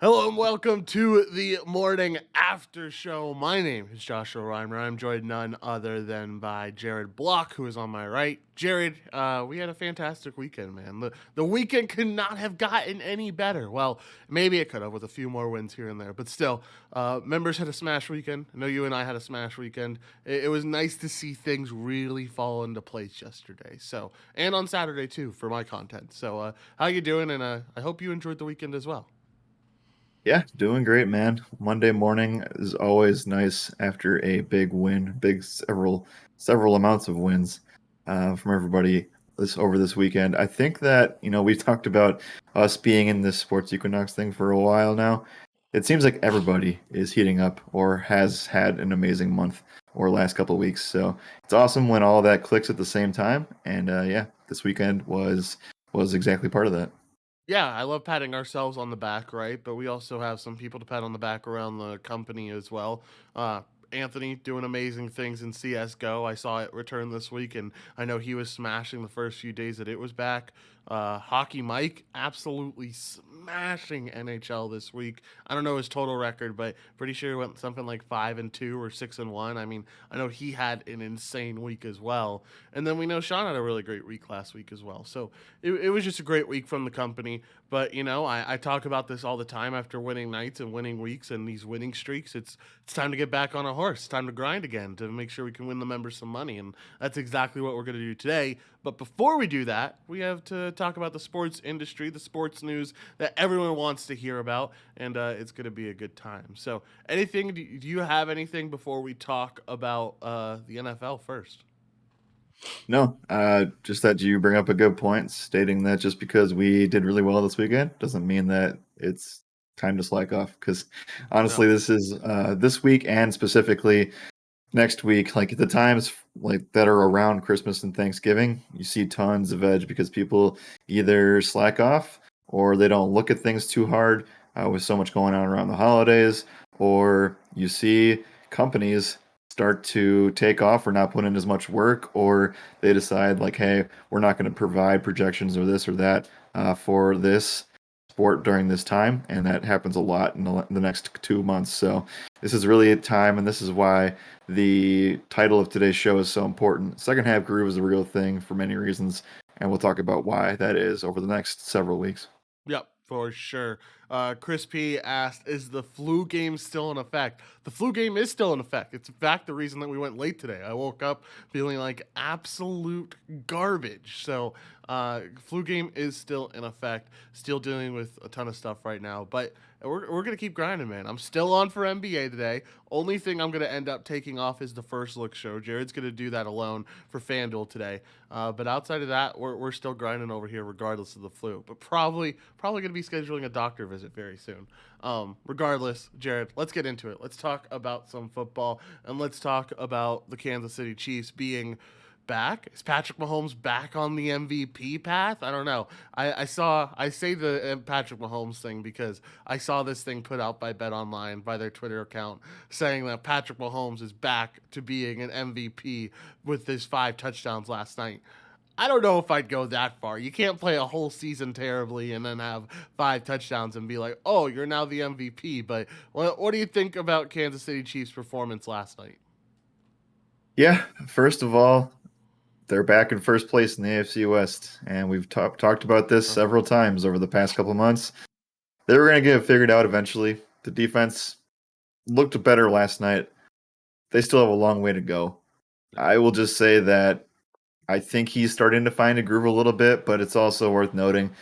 Hello and welcome to the morning after show. My name is Joshua Reimer. I'm joined none other than by Jared Block, who is on my right. Jared, we had a fantastic weekend, man. The weekend could not have gotten any better. Well, maybe it could have with a few more wins here and there, but still, members had a smash weekend. I know you and I had a smash weekend. It was nice to see things really fall into place yesterday. So, and on Saturday too for my content. So, how you doing? And I hope you enjoyed the weekend as well. Yeah, doing great, man. Monday morning is always nice after a big win, big several amounts of wins from everybody this weekend. I think that we've talked about us being in this sports equinox thing for a while now. It seems like everybody is heating up or has had an amazing month or last couple of weeks. So it's awesome when all that clicks at the same time. And yeah, this weekend was exactly part of that. Yeah, I love patting ourselves on the back, right? But we also have some people to pat on the back around the company as well. Anthony doing amazing things in CS:GO. I saw it return this week, and I know he was smashing the first few days that it was back. Hockey Mike absolutely smashing NHL this week. I don't know his total record, but pretty sure he went something like 5-2 or 6-1. I mean, I know he had an insane week as well. And then we know Sean had a really great week last week as well. So it was just a great week from the company. But I talk about this all the time after winning nights and winning weeks and these winning streaks. It's time to get back on a horse. It's time to grind again to make sure we can win the members some money. And that's exactly what we're going to do today. But before we do that, we have to talk about the sports industry, the sports news that everyone wants to hear about, and it's going to be a good time. So, anything? Do you have anything before we talk about the NFL first? No, just that you bring up a good point, stating that just because we did really well this weekend doesn't mean that it's time to slack off. Because honestly, No. this is this week and specifically next week, like the times like that are around Christmas and Thanksgiving, you see tons of edge because people either slack off or they don't look at things too hard with so much going on around the holidays, or you see companies start to take off or not put in as much work, or they decide like, hey, we're not going to provide projections or this or that for this sport during this time, and that happens a lot in the next 2 months. So this is really a time, and this is why the title of today's show is so important. Second half groove is a real thing for many reasons, and we'll talk about why that is over the next several weeks. Yep, for sure. Chris P asked, "Is the flu game still in effect?" The flu game is still in effect. It's in fact the reason that we went late today. I woke up feeling like absolute garbage. So, flu game is still in effect. Still dealing with a ton of stuff right now, but we're gonna keep grinding, man. I'm still on for NBA today. Only thing I'm gonna end up taking off is the first look show. Jared's gonna do that alone for FanDuel today. But outside of that, we're still grinding over here, regardless of the flu. But probably gonna be scheduling a doctor visit very soon. Regardless, Jared, let's get into it. Let's talk about some football and let's talk about the Kansas City Chiefs being back. Is Patrick Mahomes back on the MVP path? I don't know. I say the Patrick Mahomes thing because I saw this thing put out by Bet Online by their Twitter account saying that Patrick Mahomes is back to being an MVP with his 5 touchdowns last night. I don't know if I'd go that far. You can't play a whole season terribly and then have 5 touchdowns and be like, "Oh, you're now the MVP." But what do you think about Kansas City Chiefs' performance last night? Yeah, first of all, they're back in first place in the AFC West, and we've talked about this Uh huh. several times over the past couple months. They were going to get it figured out eventually. The defense looked better last night. They still have a long way to go. I will just say that I think he's starting to find a groove a little bit, but it's also worth noting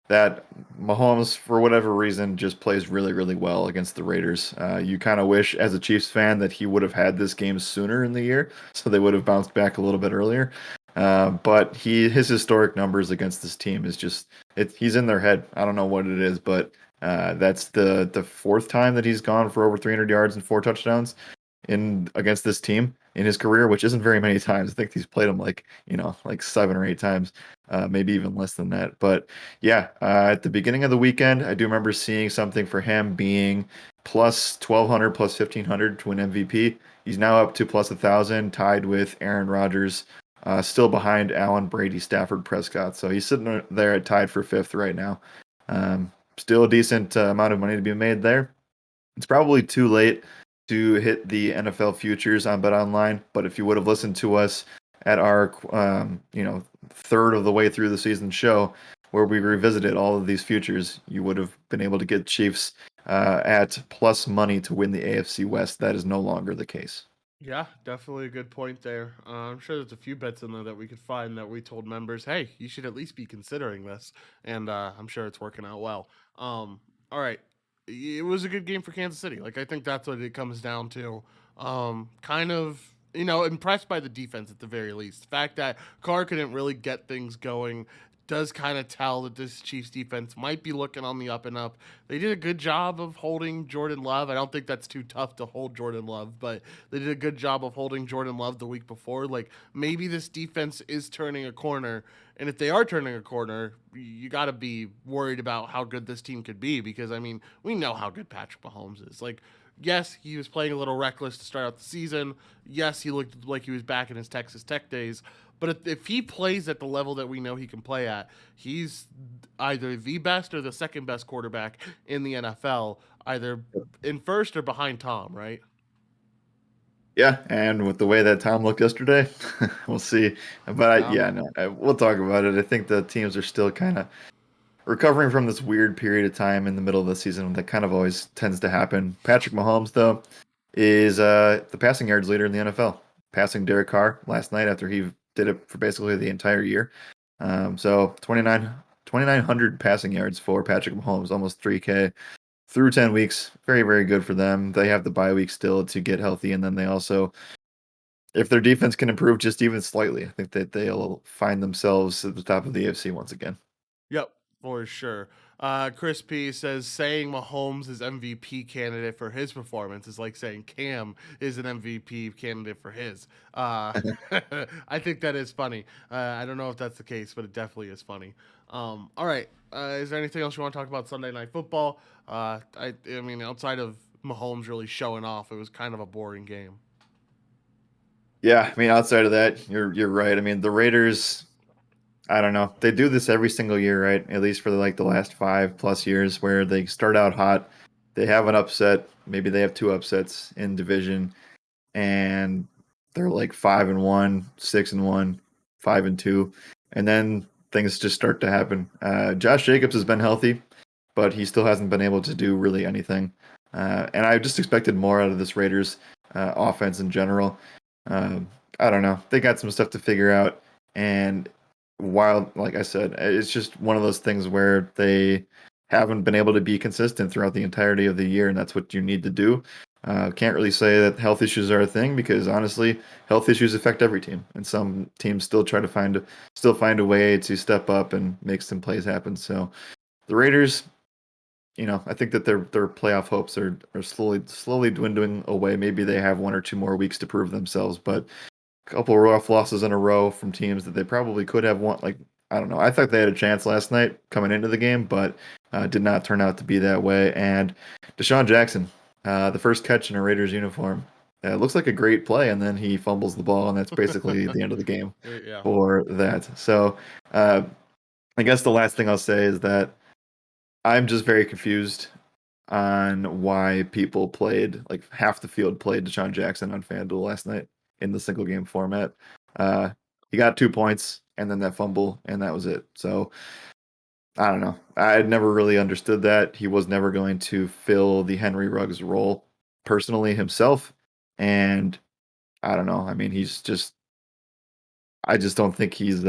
that Mahomes, for whatever reason, just plays really, really well against the Raiders. You kind of wish, as a Chiefs fan, that he would have had this game sooner in the year, so they would have bounced back a little bit earlier. But his historic numbers against this team is just he's in their head. I don't know what it is, but that's the fourth time that he's gone for over 300 yards and 4 touchdowns in against this team in his career, which isn't very many times. I think he's played them like 7 or 8 times, maybe even less than that. But yeah, at the beginning of the weekend, I do remember seeing something for him being plus 1,200, plus 1,500 to win MVP. He's now up to plus 1,000, tied with Aaron Rodgers, still behind Allen, Brady, Stafford, Prescott. So he's sitting there tied for fifth right now. still a decent amount of money to be made there. It's probably too late to hit the NFL futures on Bet Online, but if you would have listened to us at our third of the way through the season show where we revisited all of these futures, you would have been able to get Chiefs at plus money to win the AFC West. That is no longer the case. Yeah, definitely a good point there. I'm sure there's a few bets in there that we could find that we told members, hey, you should at least be considering this. And I'm sure it's working out well. All right. It was a good game for Kansas City. Like, I think that's what it comes down to. Kind of, impressed by the defense at the very least. The fact that Carr couldn't really get things going does kind of tell that this Chiefs defense might be looking on the up and up. They did a good job of holding Jordan Love. I don't think that's too tough to hold Jordan Love, but they did a good job of holding Jordan Love the week before. Like, maybe this defense is turning a corner. And if they are turning a corner, you got to be worried about how good this team could be because, I mean, we know how good Patrick Mahomes is. Like, yes, he was playing a little reckless to start out the season. Yes, he looked like he was back in his Texas Tech days. But if he plays at the level that we know he can play at, he's either the best or the second best quarterback in the NFL, either in first or behind Tom, right? Yeah, and with the way that Tom looked yesterday, we'll see. But Yeah. yeah, no, we'll talk about it. I think the teams are still kind of recovering from this weird period of time in the middle of the season that kind of always tends to happen. Patrick Mahomes, though, is the passing yards leader in the NFL, passing Derek Carr last night after he did it for basically the entire year. So 2,900 passing yards for Patrick Mahomes, almost 3K through 10 weeks. Very, very good for them. They have the bye week still to get healthy. And then they also, if their defense can improve just even slightly, I think that they'll find themselves at the top of the AFC once again. Yep, for sure. Chris P says saying Mahomes is MVP candidate for his performance is like saying Cam is an MVP candidate for his. Uh, I think that is funny. I don't know if that's the case, but it definitely is funny. All right. Is there anything else you want to talk about Sunday Night Football? I mean, outside of Mahomes really showing off, it was kind of a boring game. Yeah, I mean, outside of that, you're right. I mean, the Raiders, I don't know. They do this every single year, right? At least for like the last 5+ years, where they start out hot, they have an upset, maybe they have two upsets in division, and they're like 5-1, 6-1, 5-2, and then things just start to happen. Josh Jacobs has been healthy, but he still hasn't been able to do really anything. And I just expected more out of this Raiders offense in general. Um, I don't know. They got some stuff to figure out, and while, like I said, it's just one of those things where they haven't been able to be consistent throughout the entirety of the year, and that's what you need to do. Can't really say that health issues are a thing because honestly, health issues affect every team, and some teams still find a way to step up and make some plays happen. So the Raiders, I think that their playoff hopes are slowly dwindling away. Maybe they have 1 or 2 more weeks to prove themselves, but a couple of rough losses in a row from teams that they probably could have won. Like, I don't know. I thought they had a chance last night coming into the game, but did not turn out to be that way. And Deshaun Jackson, the first catch in a Raiders uniform, looks like a great play, and then he fumbles the ball, and that's basically the end of the game Yeah. for that. So uh, I guess the last thing I'll say is that I'm just very confused on why people played like half the field played Deshaun Jackson on FanDuel last night in the single game format. Uh, he got 2 points and then that fumble, and that was it. So I don't know. I had never really understood that. He was never going to fill the Henry Ruggs role personally himself. And I don't know. I mean, I just don't think he's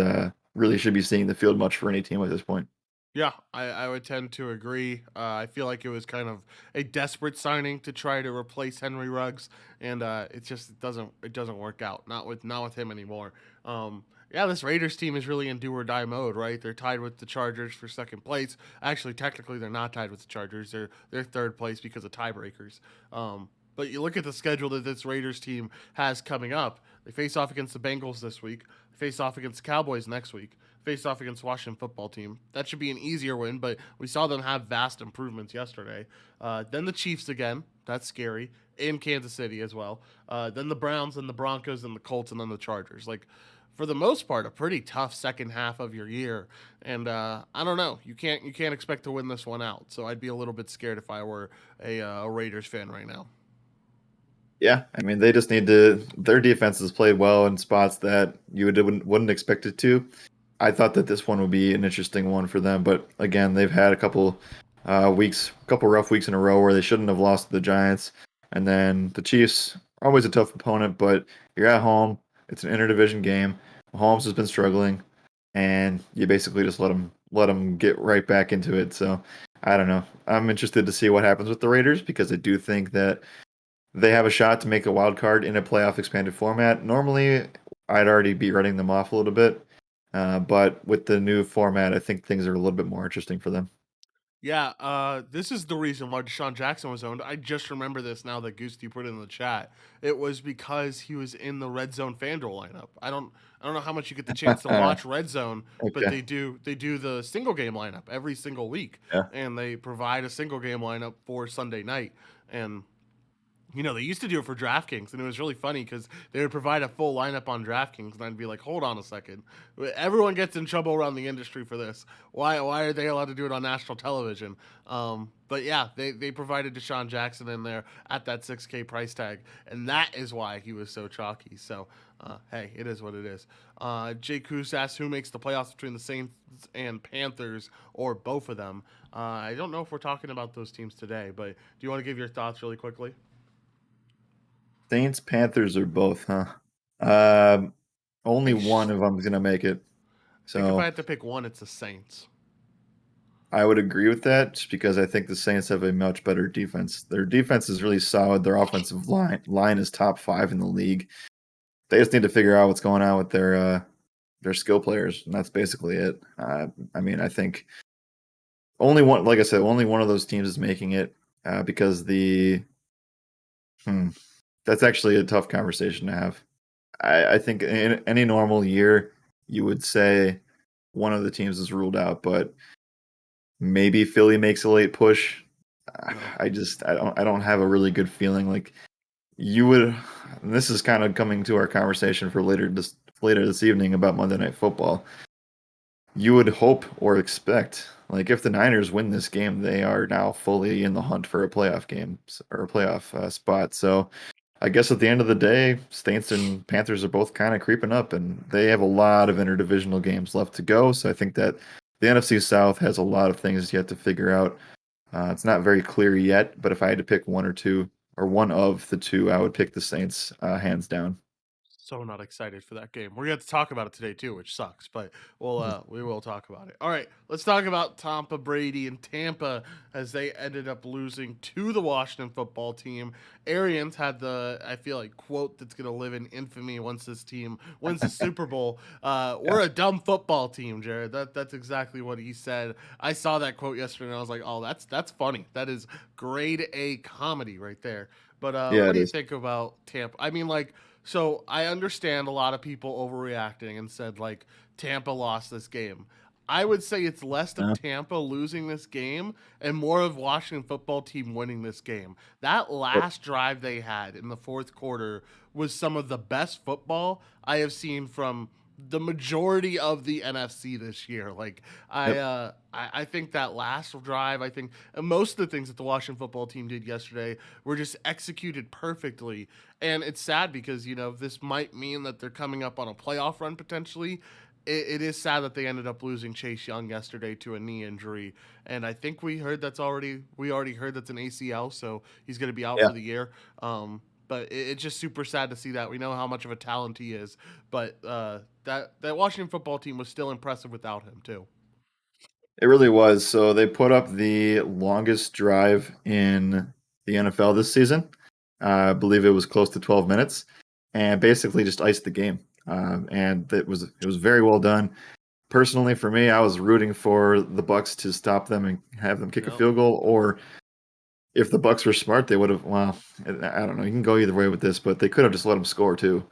really should be seeing the field much for any team at this point. Yeah, I would tend to agree. I feel like it was kind of a desperate signing to try to replace Henry Ruggs, and it doesn't work out. Not with him anymore. Yeah, this Raiders team is really in do or die mode, right? They're tied with the Chargers for second place. Actually, technically, they're not tied with the Chargers. They're third place because of tiebreakers. But you look at the schedule that this Raiders team has coming up. They face off against the Bengals this week. They face off against the Cowboys next week. Face off against Washington football team. That should be an easier win, but we saw them have vast improvements yesterday. Then the Chiefs again. That's scary. In Kansas City as well. Then the Browns and the Broncos and the Colts and then the Chargers. Like, for the most part, a pretty tough second half of your year. And I don't know, you can't expect to win this one out. So I'd be a little bit scared if I were a Raiders fan right now. Yeah, I mean they just need to. Their defense has played well in spots that you wouldn't expect it to. I thought that this one would be an interesting one for them, but again, they've had a couple couple rough weeks in a row where they shouldn't have lost to the Giants, and then the Chiefs. Always a tough opponent, but you're at home. It's an interdivision game. Mahomes has been struggling, and you basically just let them get right back into it. So I don't know. I'm interested to see what happens with the Raiders because I do think that they have a shot to make a wild card in a playoff expanded format. Normally, I'd already be writing them off a little bit, but with the new format, I think things are a little bit more interesting for them. Yeah, this is the reason why Deshaun Jackson was owned. I just remember this now that Goosty put it in the chat. It was because he was in the Red Zone FanDuel lineup. I don't know how much you get the chance to watch Red Zone, but Okay. they do the single game lineup every single week, Yeah. and they provide a single game lineup for Sunday night. And they used to do it for DraftKings, and it was really funny because they would provide a full lineup on DraftKings, and I'd be like, "Hold on a second, everyone gets in trouble around the industry for this. Why are they allowed to do it on national television?" But yeah, they provided Deshaun Jackson in there at that 6K price tag, and that is why he was so chalky. So hey, it is what it is. Jay Coos asks who makes the playoffs between the Saints and Panthers, or both of them. I don't know if we're talking about those teams today, but do you want to give your thoughts really quickly? Saints, Panthers, or both, huh? Um, I only one sh- of them is gonna make it. think if I So had to pick one, it's the Saints. I would agree with that, just because I think the Saints have a much better defense. Their defense is really solid. Their offensive line is top five in the league. They just need to figure out what's going on with their skill players, and that's basically it. I mean, I think only one, like I said, only one of those teams is making it because hmm, that's actually a tough conversation to have. I think in any normal year, you would say one of the teams is ruled out, but maybe Philly makes a late push. No. I don't have a really good feeling. Like you would, and this is kind of coming to our conversation for later this evening about Monday Night Football. You would hope or expect, like if the Niners win this game, they are now fully in the hunt for a playoff game or a playoff spot. So I guess at the end of the day, Saints and Panthers are both kind of creeping up, and they have a lot of interdivisional games left to go. So I think that the NFC South has a lot of things yet to figure out. It's not very clear yet, but if I had to pick one or two, or one of the two, I would pick the Saints hands down. So not excited for that game. We're gonna have to talk about it today too, which sucks, but we will talk about it. All right, let's talk about Tampa Brady and Tampa as they ended up losing to the Washington football team. Arians had the, I feel like, quote that's gonna live in infamy once this team wins the Super Bowl. Yeah, We're a dumb football team, Jared. That's exactly what he said. I saw that quote yesterday and I was like, oh, that's funny. That is grade A comedy right there. But yeah, what it do you is. think about Tampa? I mean, like, so I understand a lot of people overreacting and said like Tampa lost this game. I would say it's less of Yeah, Tampa losing this game and more of Washington football team winning this game. That yep, last drive they had in the fourth quarter was some of the best football I have seen from the majority of the NFC this year. Like yep. I think that last drive, I think most of the things that the Washington football team did yesterday were just executed perfectly. And it's sad because this might mean that they're coming up on a playoff run potentially. It is sad that they ended up losing Chase Young yesterday to a knee injury, and I think we already heard that's an ACL, so he's going to be out Yeah. for the year. But it's just super sad to see that. We know how much of a talent he is, but that Washington football team was still impressive without him too. It really was. So they put up the longest drive in the NFL this season. I believe it was close to 12 minutes, and basically just iced the game. And it was very well done. Personally, for me, I was rooting for the Bucks to stop them and have them kick a Yep. field goal, or if the Bucks were smart, they would have. Well, I don't know. You can go either way with this, but they could have just let them score too,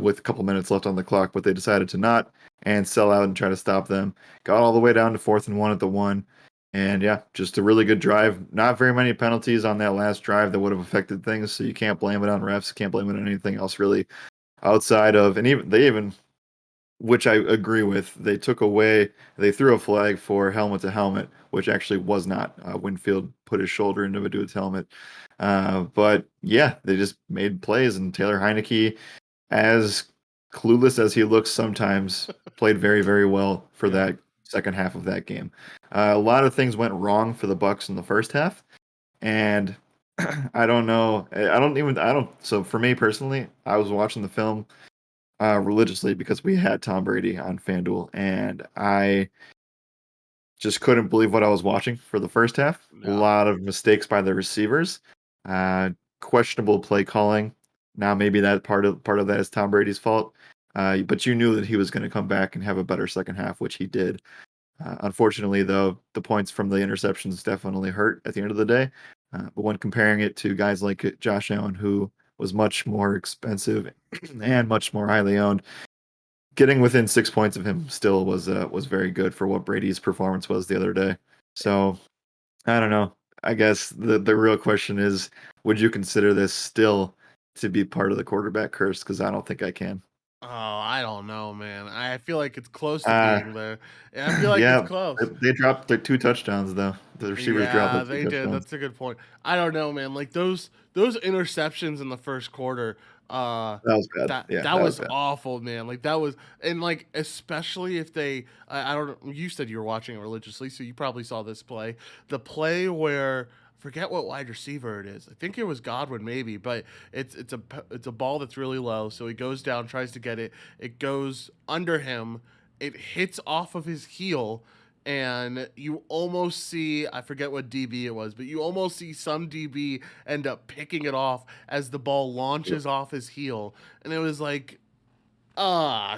with a couple minutes left on the clock. But they decided to not and sell out and try to stop them. Got all the way down to 4th and 1 at the one, and yeah, just a really good drive. Not very many penalties on that last drive that would have affected things. So you can't blame it on refs. Can't blame it on anything else really outside of. And even they even which I agree with. They threw a flag for helmet to helmet, which actually was not. Winfield put his shoulder into a dude's helmet. But yeah, they just made plays, and Taylor Heineke, as clueless as he looks sometimes, played very, very well for Yeah. that second half of that game. A lot of things went wrong for the Bucks in the first half, and I don't know. I don't. So for me personally, I was watching the film religiously because we had Tom Brady on FanDuel, and I just couldn't believe what I was watching for the first half. A Yeah. lot of mistakes by the receivers, uh, questionable play calling. Now maybe that part of that is Tom Brady's fault, but you knew that he was going to come back and have a better second half, which he did. Unfortunately, though, the points from the interceptions definitely hurt at the end of the day. But when comparing it to guys like Josh Allen, who was much more expensive and much more highly owned, getting within 6 points of him still was very good for what Brady's performance was the other day. So I don't know. I guess the real question is, would you consider this still to be part of the quarterback curse? Because I don't think I can. Oh, I don't know, man. I feel like it's close to Uh, being there. Yeah, I feel like it's yeah, close. they dropped their 2 touchdowns though. The receivers dropped Yeah, those two they did. touchdowns. That's a good point. I don't know, man. Like those interceptions in the first quarter, That was bad. Yeah, that that was was bad. awful, man. Like that was, and like especially if they, I don't know. You said you were watching it religiously, so you probably saw this play. The play where forget what wide receiver it is. I think it was Godwin, maybe, but it's a ball that's really low. So he goes down, tries to get it. It goes under him. It hits off of his heel, and you almost see, I forget what DB it was, but you almost see some DB end up picking it off as the ball Yep. launches off his heel. And it was like,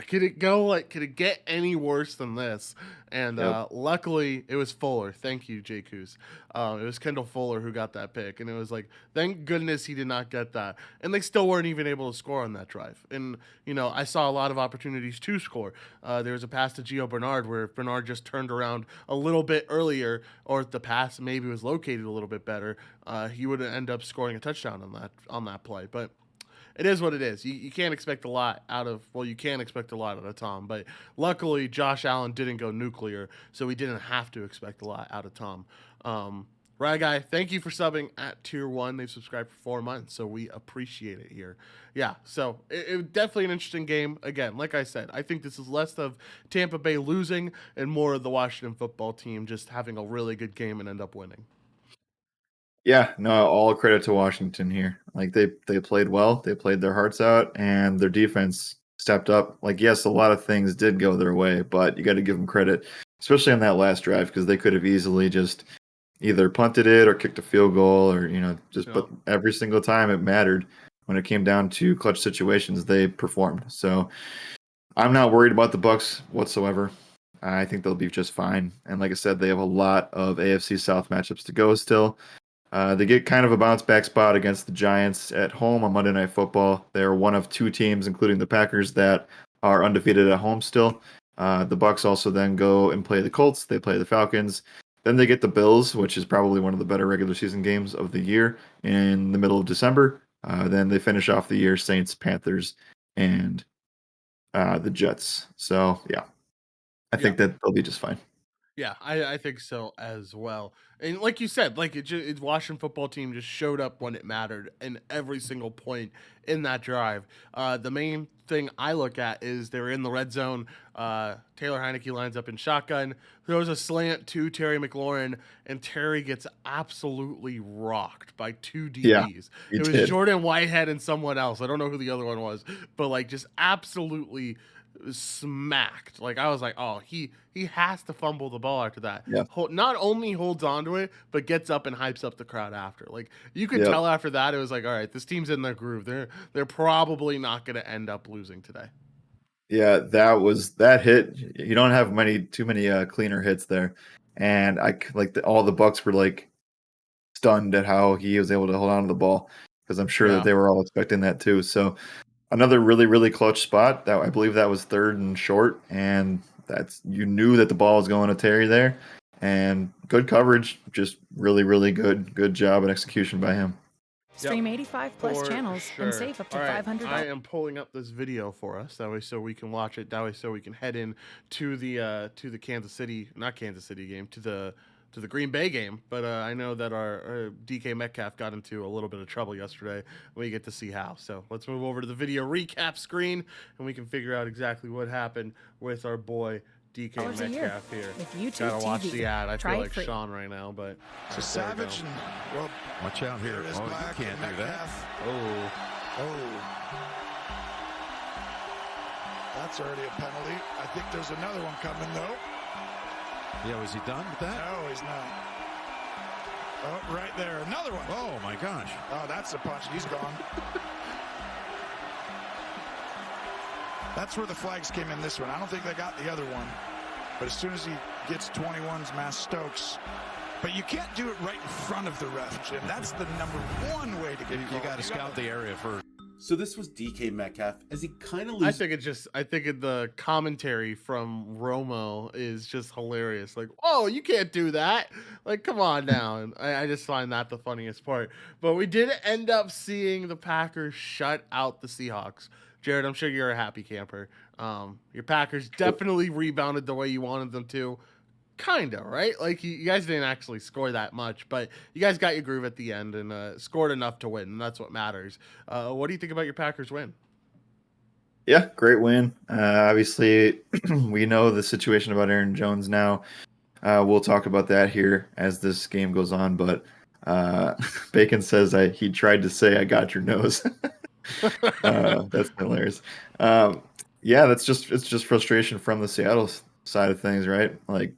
could it go like could it get any worse than this? And Yep. luckily it was Fuller. Thank you, Jay Coos. It was Kendall Fuller who got that pick, and it was like, thank goodness he did not get that. And they still weren't even able to score on that drive. And I saw a lot of opportunities to score. There was a pass to Gio Bernard where if Bernard just turned around a little bit earlier, or if the pass maybe was located a little bit better, he would end up scoring a touchdown on that play. But it is what it is. You can't expect a lot out of, well, you can expect a lot out of Tom, but luckily Josh Allen didn't go nuclear, so we didn't have to expect a lot out of Tom. Right, guy, thank you for subbing at tier 1. They've subscribed for 4 months, so we appreciate it here. Yeah, so it definitely an interesting game. Again, like I said, I think this is less of Tampa Bay losing and more of the Washington football team just having a really good game and end up winning. Yeah, no, all credit to Washington here. Like they played well, they played their hearts out, and their defense stepped up. Like yes, a lot of things did go their way, but you got to give them credit, especially on that last drive because they could have easily just either punted it or kicked a field goal or just. Yeah. But every single time it mattered when it came down to clutch situations, they performed. So I'm not worried about the Bucks whatsoever. I think they'll be just fine. And like I said, they have a lot of AFC South matchups to go still. They get kind of a bounce back spot against the Giants at home on Monday Night Football. They're one of two teams, including the Packers, that are undefeated at home still. The Bucks also then go and play the Colts. They play the Falcons. Then they get the Bills, which is probably one of the better regular season games of the year in the middle of December. Then they finish off the year Saints, Panthers, and the Jets. So yeah, I Yeah. think that they'll be just fine. Yeah, I think so as well. And like you said, like it Washington football team just showed up when it mattered in every single point in that drive. The main thing I look at is they were in the red zone. Taylor Heineke lines up in shotgun, throws a slant to Terry McLaurin, and Terry gets absolutely rocked by two Yeah, DBs. he It was did. Jordan Whitehead and someone else. I don't know who the other one was, but like just absolutely smacked. Like I was like, oh, he has to fumble the ball after that. Yeah. Not only holds on to it, but gets up and hypes up the crowd after. Like you could Yep. tell after that, it was like, all right, this team's in their groove. They're probably not going to end up losing today. Yeah, that hit. You don't have too many cleaner hits there, and all the Bucks were like stunned at how he was able to hold on to the ball because I'm sure that Yeah. they were all expecting that too. So another really really clutch spot that I believe that was third and short, and you knew that the ball was going to Terry there, and good coverage, just really really good job and execution by him. Stream 85 plus For channels and sure. save up to All right, $500. I am pulling up this video for us. That way, so we can watch it. That way, so we can head in to the Kansas City, not Kansas City game, to the Green Bay game. But I know that our DK Metcalf got into a little bit of trouble yesterday. We get to see how. So let's move over to the video recap screen, and we can figure out exactly what happened with our boy DK $1 a year Metcalf here. with YouTube Gotta watch TV. the ad. I Try feel it like free. Sean right now, but It's a savage. And, well, Watch out here. there it is, Oh, you Black can't and do that. Metcalf. oh. Oh. That's already a penalty. I think there's another one coming, though. Yeah, was he done with that? No, he's not. Oh, right there. Another one. Oh, my gosh. Oh, that's a punch. He's gone. That's where the flags came in this one. I don't think they got the other one. But as soon as he gets 21's Mass Stokes. But you can't do it right in front of the ref, Jim. That's the number one way to get You called. got to scout the area first. So this was DK Metcalf as he kind of I loses. think the commentary from Romo is just hilarious. Like, oh, you can't do that. Like, come on now. And I just find that the funniest part. But we did end up seeing the Packers shut out the Seahawks. Jared, I'm sure you're a happy camper. Your Packers definitely rebounded the way you wanted them to. Kinda, right? Like, you guys didn't actually score that much, but you guys got your groove at the end and scored enough to win, and that's what matters. What do you think about your Packers win? Yeah, great win. Obviously, we know the situation about Aaron Jones now. We'll talk about that here as this game goes on. But Bacon says he tried to say, "I got your nose." That's hilarious. Yeah, it's just frustration from the Seattle side of things, right? Like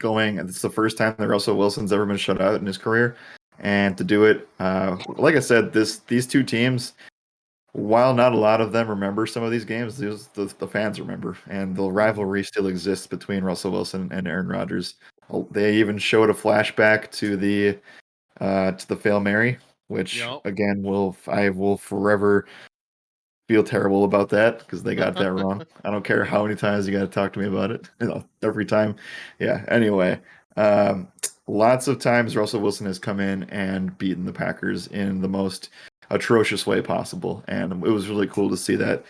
it's the first time that Russell Wilson's ever been shut out in his career, and to do it, like I said, these two teams, while not a lot of them remember some of these games, the fans remember, and the rivalry still exists between Russell Wilson and Aaron Rodgers. They even showed a flashback to the Fail Mary, which Yep. again I will forever feel terrible about that because they got that wrong. I don't care how many times you got to talk to me about it. Every time. Yeah. Anyway, lots of times Russell Wilson has come in and beaten the Packers in the most atrocious way possible, and it was really cool to see that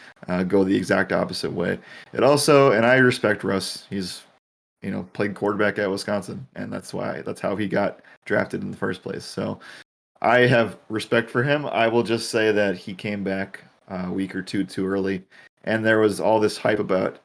go the exact opposite way. It also, and I respect Russ. He's played quarterback at Wisconsin, and that's how he got drafted in the first place. So I have respect for him. I will just say that he came back a week or two too early, and there was all this hype about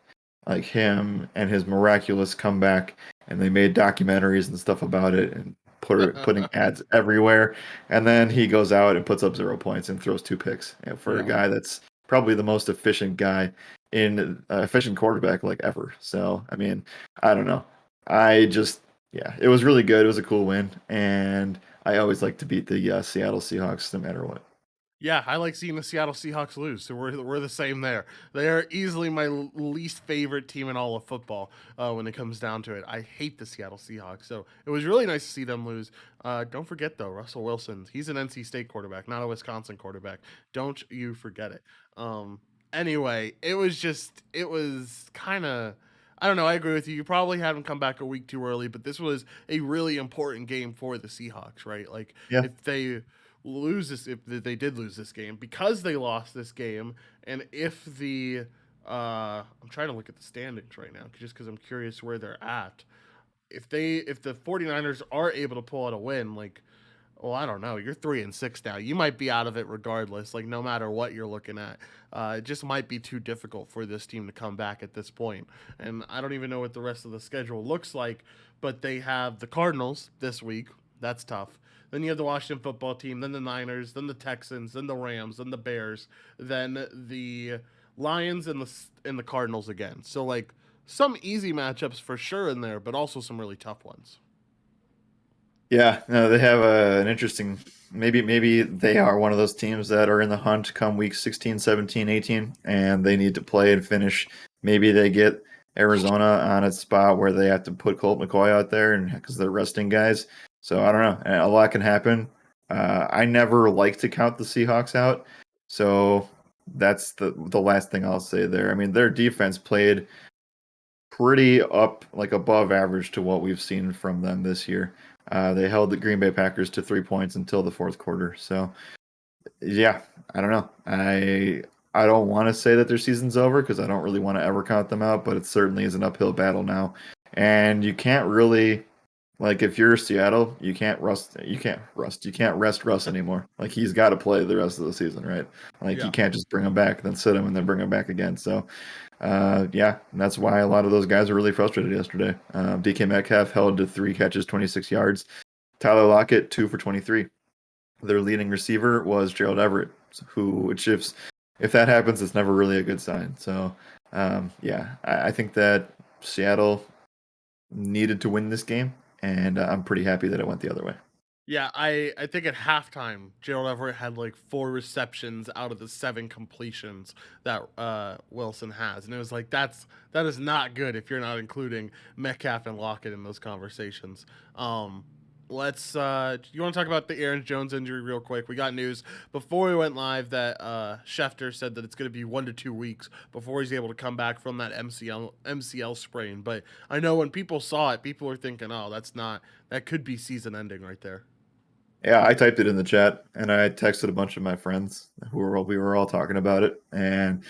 like him and his miraculous comeback, and they made documentaries and stuff about it and putting ads everywhere, and then he goes out and puts up 0 points and throws 2 picks, and for a guy that's probably the most efficient guy in efficient quarterback like ever. So I mean, I don't know. It was really good. It was a cool win, and I always like to beat the Seattle Seahawks no matter what. Yeah, I like seeing the Seattle Seahawks lose, so we're the same there. They are easily my least favorite team in all of football when it comes down to it. I hate the Seattle Seahawks, so it was really nice to see them lose. Don't forget, though, Russell Wilson. He's an NC State quarterback, not a Wisconsin quarterback. Don't you forget it. Anyway, it was kind of... I don't know. I agree with you. You probably had them come back a week too early, but this was a really important game for the Seahawks, right? Like, if they... if they did lose this game, because they lost this game, and if I'm trying to look at the standings right now just because I'm curious where they're at. If the 49ers are able to pull out a win, like, well, I don't know, you're 3-6 now. You might be out of it regardless, like no matter what you're looking at. It just might be too difficult for this team to come back at this point. And I don't even know what the rest of the schedule looks like, but they have the Cardinals this week. That's tough. Then you have the Washington football team, then the Niners, then the Texans, then the Rams, then the Bears, then the Lions and the Cardinals again. So like some easy matchups for sure in there, but also some really tough ones. Yeah, no, they have an interesting. Maybe they are one of those teams that are in the hunt come week 16, 17, 18, and they need to play and finish. Maybe they get Arizona on a spot where they have to put Colt McCoy out there, and because they're resting guys. So I don't know. A lot can happen. I never like to count the Seahawks out. So that's the last thing I'll say there. I mean, their defense played pretty above average to what we've seen from them this year. They held the Green Bay Packers to 3 points until the fourth quarter. So Yeah, I don't know. I don't want to say that their season's over because I don't really want to ever count them out, but it certainly is an uphill battle now. And you can't really like if you're Seattle, you can't rest Russ anymore. Like he's got to play the rest of the season, right? Like you Yeah. can't just bring him back, then sit him, and then bring him back again. So yeah, and that's why a lot of those guys were really frustrated yesterday. DK Metcalf held to 3 catches, 26 yards. Tyler Lockett, 2 for 23. Their leading receiver was Gerald Everett, which if that happens, it's never really a good sign. So yeah, I think that Seattle needed to win this game, and I'm pretty happy that it went the other way. Yeah, I think at halftime, Gerald Everett had like 4 receptions out of the 7 completions that Wilson has, and it was like that is not good if you're not including Metcalf and Lockett in those conversations. Let's you want to talk about the Aaron Jones injury real quick? We got news before we went live that Schefter said that it's going to be 1 to 2 weeks before he's able to come back from that MCL sprain. But I know when people saw it, people were thinking, "Oh, that could be season ending right there." Yeah, I typed it in the chat and I texted a bunch of my friends we were all talking about it. And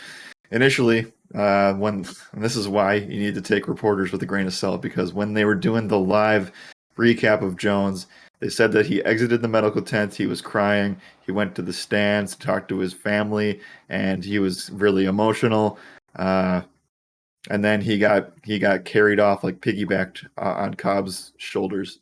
initially, when and this is why you need to take reporters with a grain of salt, because when they were doing the live recap of Jones, they said that he exited the medical tent. He was crying. He went to the stands to talk to his family, and he was really emotional. Uh, and then he got carried off, like piggybacked on Cobb's shoulders.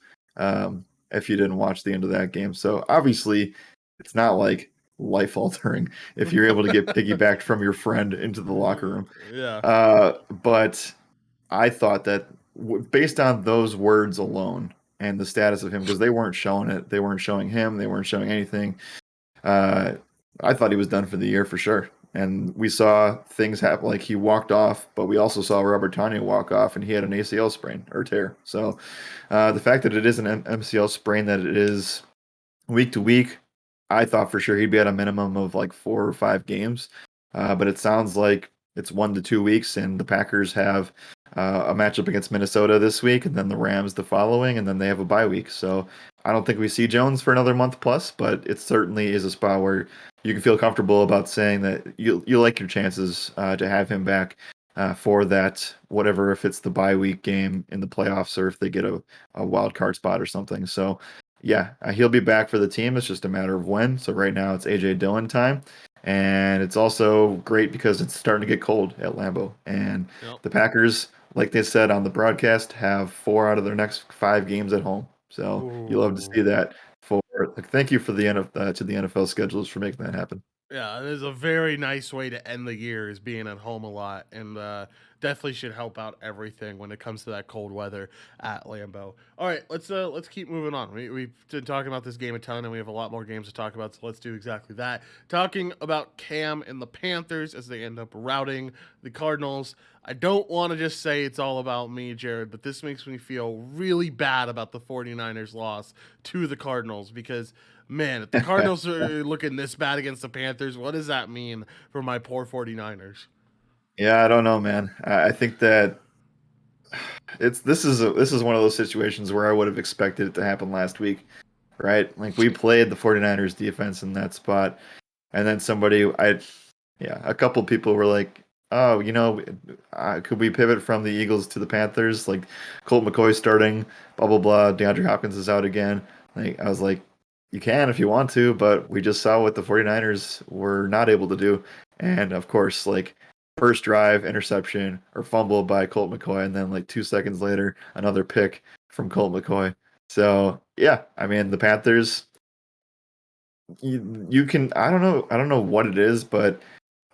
If you didn't watch the end of that game, so obviously it's not like life altering if you're able to get piggybacked from your friend into the locker room. Yeah. But I thought that based on those words alone and the status of him, because they weren't showing it, they weren't showing him, they weren't showing anything. Uh, I thought he was done for the year for sure. And we saw things happen, like he walked off, but we also saw Robert Tanya walk off, and he had an ACL sprain or tear. So the fact that it is an MCL sprain, that it is week to week, I thought for sure he'd be at a minimum of like 4 or 5 games. But it sounds like it's 1 to 2 weeks, and the Packers have a matchup against Minnesota this week, and then the Rams the following, and then they have a bye week. So I don't think we see Jones for another month plus, but it certainly is a spot where you can feel comfortable about saying that you like your chances to have him back for that, whatever, if it's the bye week game in the playoffs or if they get a wild card spot or something. So yeah, he'll be back for the team. It's just a matter of when. So right now it's AJ Dillon time. And it's also great because it's starting to get cold at Lambeau. And Yep. the Packers, like they said on the broadcast, have 4 out of their next 5 games at home. So you love to see Ooh. that. Thank you for the to the NFL schedulers for making that happen. Yeah, it is a very nice way to end the year, is being at home a lot, and definitely should help out everything when it comes to that cold weather at Lambeau. All right, let's keep moving on. We've been talking about this game a ton, and we have a lot more games to talk about, so let's do exactly that. Talking about Cam and the Panthers as they end up routing the Cardinals. I don't want to just say it's all about me, Jared, but this makes me feel really bad about the 49ers loss to the Cardinals, because man, if the Cardinals are looking this bad against the Panthers, what does that mean for my poor 49ers? Yeah, I don't know, man. I think that this is one of those situations where I would have expected it to happen last week, right? Like we played the 49ers defense in that spot, and then a couple people were like, "Oh, could we pivot from the Eagles to the Panthers? Like Colt McCoy starting, blah blah blah. DeAndre Hopkins is out again." Like I was like, "You can if you want to, but we just saw what the 49ers were not able to do." And of course, like first drive interception or fumble by Colt McCoy, and then like 2 seconds later, another pick from Colt McCoy. So yeah, I mean the Panthers. You can I don't know what it is, but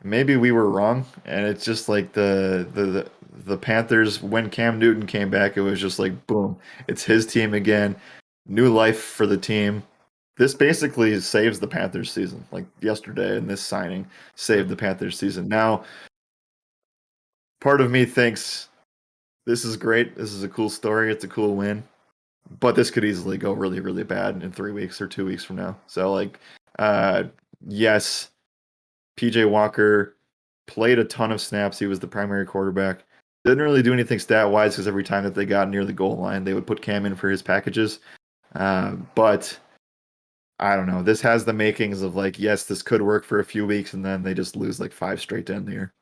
maybe we were wrong, and it's just like the Panthers when Cam Newton came back, it was just like boom, it's his team again, new life for the team. This basically saves the Panthers season. Like yesterday, and this signing saved the Panthers season. Now, part of me thinks this is great. This is a cool story. It's a cool win, but this could easily go really, really bad in 3 weeks or 2 weeks from now. So, like, uh, yes, PJ Walker played a ton of snaps. He was the primary quarterback. Didn't really do anything stat wise because every time that they got near the goal line, they would put Cam in for his packages. But I don't know. This has the makings of like, yes, this could work for a few weeks, and then they just lose like 5 straight to end the year.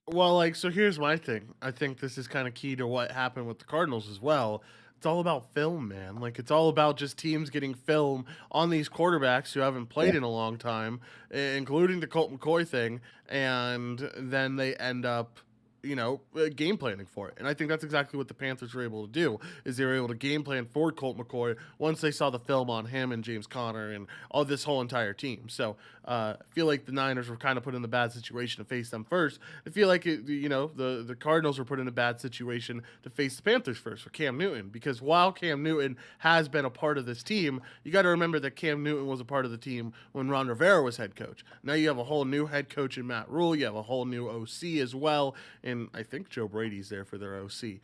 Well, like, so here's my thing. I think this is kind of key to what happened with the Cardinals as well. It's all about film, man. Like, it's all about just teams getting film on these quarterbacks who haven't played Yeah. in a long time, including the Colt McCoy thing, and then they end up, game planning for it. And I think that's exactly what the Panthers were able to do, is they were able to game plan for Colt McCoy once they saw the film on him and James Conner and all this whole entire team. So I feel like the Niners were kind of put in the bad situation to face them first. I feel like the Cardinals were put in a bad situation to face the Panthers first for Cam Newton, because while Cam Newton has been a part of this team, you got to remember that Cam Newton was a part of the team when Ron Rivera was head coach. Now you have a whole new head coach in Matt Rule. You have a whole new OC as well, and I think Joe Brady's there for their OC.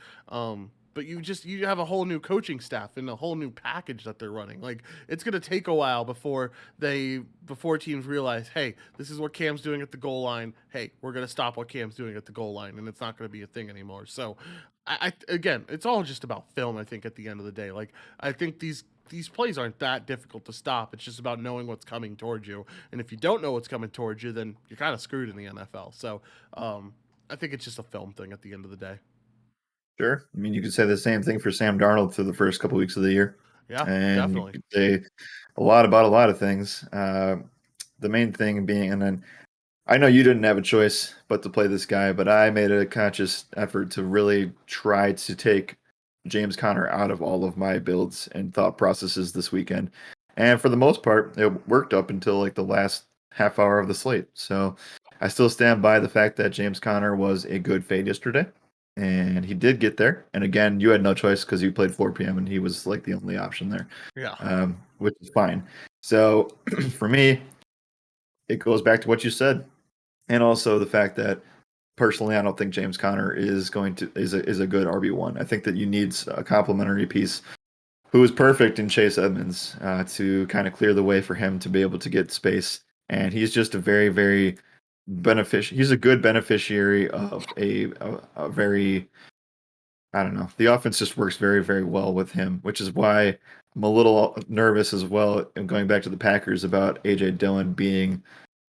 But you have a whole new coaching staff and a whole new package that they're running. Like, it's gonna take a while before teams realize, hey, this is what Cam's doing at the goal line. Hey, we're gonna stop what Cam's doing at the goal line, and it's not gonna be a thing anymore. So, again, it's all just about film. I think at the end of the day, like, I think these plays aren't that difficult to stop. It's just about knowing what's coming towards you, and if you don't know what's coming towards you, then you're kind of screwed in the NFL. So, I think it's just a film thing at the end of the day. Sure. I mean, you could say the same thing for Sam Darnold through the first couple weeks of the year. Yeah, And you definitely. could say a lot about a lot of things. The main thing being, and then I know you didn't have a choice but to play this guy, but I made a conscious effort to really try to take James Conner out of all of my builds and thought processes this weekend. And for the most part, it worked up until like the last half hour of the slate. So I still stand by the fact that James Conner was a good fade yesterday. And he did get there. And again, you had no choice because you played 4 p.m. and he was like the only option there, Yeah. which is fine. So for me, it goes back to what you said, and also the fact that personally, I don't think James Conner is a good RB1. I think that you need a complementary piece who is perfect in Chase Edmonds to kind of clear the way for him to be able to get space. And he's just a very, very he's a good beneficiary of a very, I don't know. The offense just works very, very well with him, which is why I'm a little nervous as well. And going back to the Packers about AJ Dillon being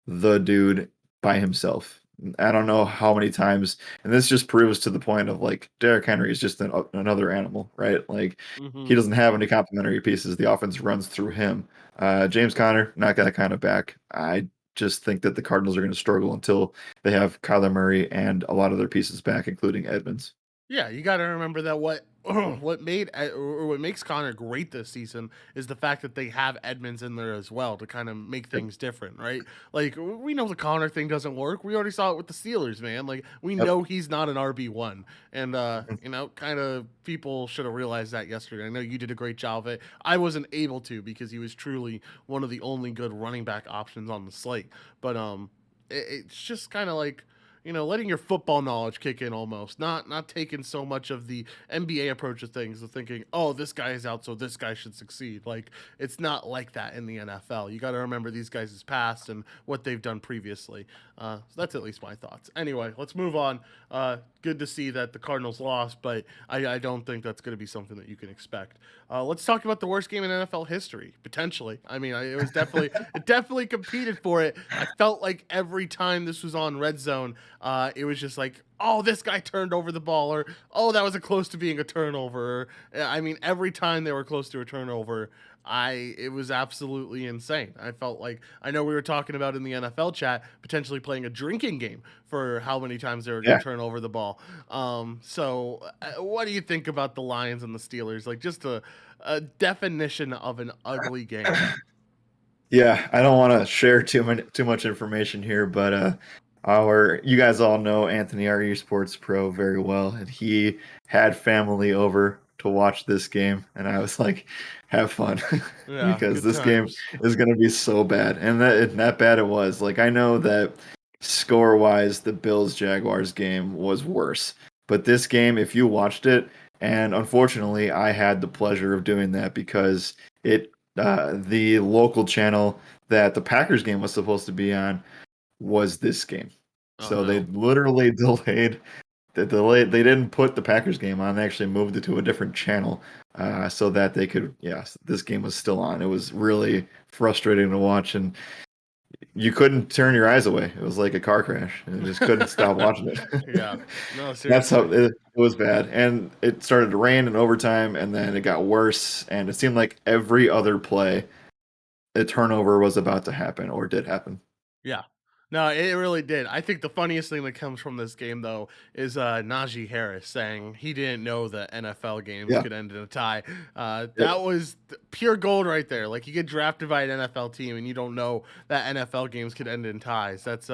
the dude by himself. I don't know how many times, and this just proves to the point of like Derrick Henry is just another animal, right? Like Mm-hmm. he doesn't have any complementary pieces. The offense runs through him. James Conner, not that kind of back. I just think that the Cardinals are going to struggle until they have Kyler Murray and a lot of their pieces back, including Edmonds. Yeah, you got to remember that what makes Connor great this season is the fact that they have Edmonds in there as well to kind of make things different, right? Like, we know the Connor thing doesn't work. We already saw it with the Steelers, man. Like, we know he's not an RB1, and kind of people should have realized that yesterday. I know you did a great job of it. I wasn't able to because he was truly one of the only good running back options on the slate, but it's just kind of like, letting your football knowledge kick in almost, not taking so much of the NBA approach of things, of thinking, oh, this guy is out, so this guy should succeed. Like, it's not like that in the NFL. You got to remember these guys' past and what they've done previously. So that's at least my thoughts. Anyway, let's move on. Good to see that the Cardinals lost, but I don't think that's going to be something that you can expect. Let's talk about the worst game in NFL history, potentially. I mean, it was definitely it definitely competed for it. I felt like every time this was on Red Zone, it was just like, oh, this guy turned over the ball, or oh, that was close to being a turnover. I mean, every time they were close to a turnover, it was absolutely insane. I felt like, I know we were talking about in the NFL chat potentially playing a drinking game for how many times they were going to turn over the ball. So what do you think about the Lions and the Steelers? Like, just a definition of an ugly game. Yeah, I don't want to share too much information here, but you guys all know Anthony, our esports pro, very well, and he had family over to watch this game, and I was like, have fun. Yeah, because good this game times. is going to be so bad, and that bad it was. Like, I know that score wise the Bills Jaguars game was worse, but this game, if you watched it, and unfortunately I had the pleasure of doing that because the local channel that the Packers game was supposed to be on was this game. Oh, So they no. literally delayed They didn't put the Packers game on. They actually moved it to a different channel so that they could. Yes, this game was still on. It was really frustrating to watch, and you couldn't turn your eyes away. It was like a car crash. You just couldn't stop watching it. Yeah. No, That's how seriously. it was bad. And it started to rain in overtime, and then it got worse. And it seemed like every other play, a turnover was about to happen or did happen. Yeah. No, it really did. I think the funniest thing that comes from this game, though, is Najee Harris saying he didn't know that NFL games Yeah. could end in a tie. Yep. That was pure gold right there. Like, you get drafted by an NFL team and you don't know that NFL games could end in ties. That's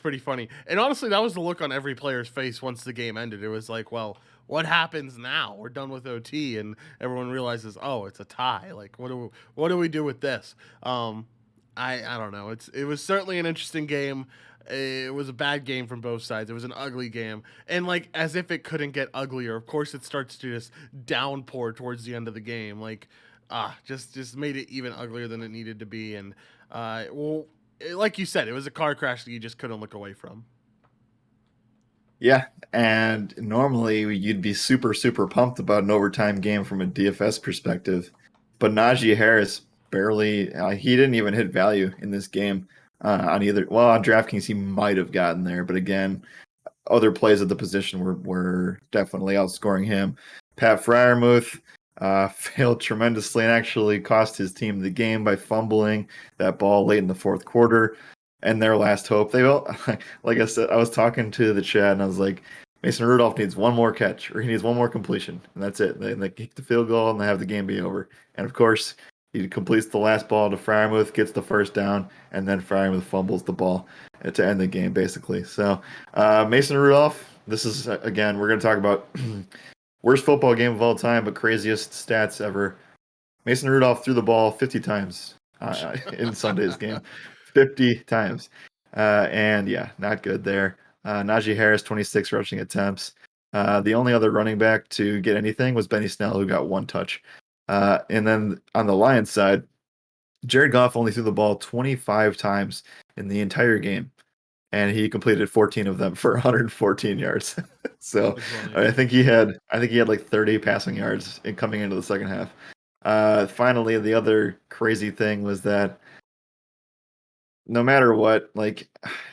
pretty funny. And honestly, that was the look on every player's face once the game ended. It was like, well, what happens now? We're done with OT, and everyone realizes, oh, it's a tie. Like, what do we do with this? I don't know. It was certainly an interesting game. It was a bad game from both sides. It was an ugly game, and like as if it couldn't get uglier. Of course, it starts to just downpour towards the end of the game. Like, just made it even uglier than it needed to be. And like you said, it was a car crash that you just couldn't look away from. Yeah, and normally you'd be super, super pumped about an overtime game from a DFS perspective, but Najee Harris barely, he didn't even hit value in this game on either. Well, on DraftKings, he might have gotten there, but again, other plays at the position were definitely outscoring him. Pat Freiermuth failed tremendously and actually cost his team the game by fumbling that ball late in the fourth quarter. And their last hope, they all, like I said, I was talking to the chat and I was like, Mason Rudolph needs one more catch or he needs one more completion, and that's it. They kick the field goal and they have the game be over. And of course, he completes the last ball to Freiermuth, gets the first down, and then Freiermuth fumbles the ball to end the game, basically. So, Mason Rudolph, this is, again, we're going to talk about worst football game of all time, but craziest stats ever. Mason Rudolph threw the ball 50 times in Sunday's game. 50 times. And yeah, not good there. Najee Harris, 26 rushing attempts. The only other running back to get anything was Benny Snell, who got one touch. And then on the Lions side, Jared Goff only threw the ball 25 times in the entire game, and he completed 14 of them for 114 yards. So I think he had like 30 passing yards coming into the second half. Finally, the other crazy thing was that no matter what, like,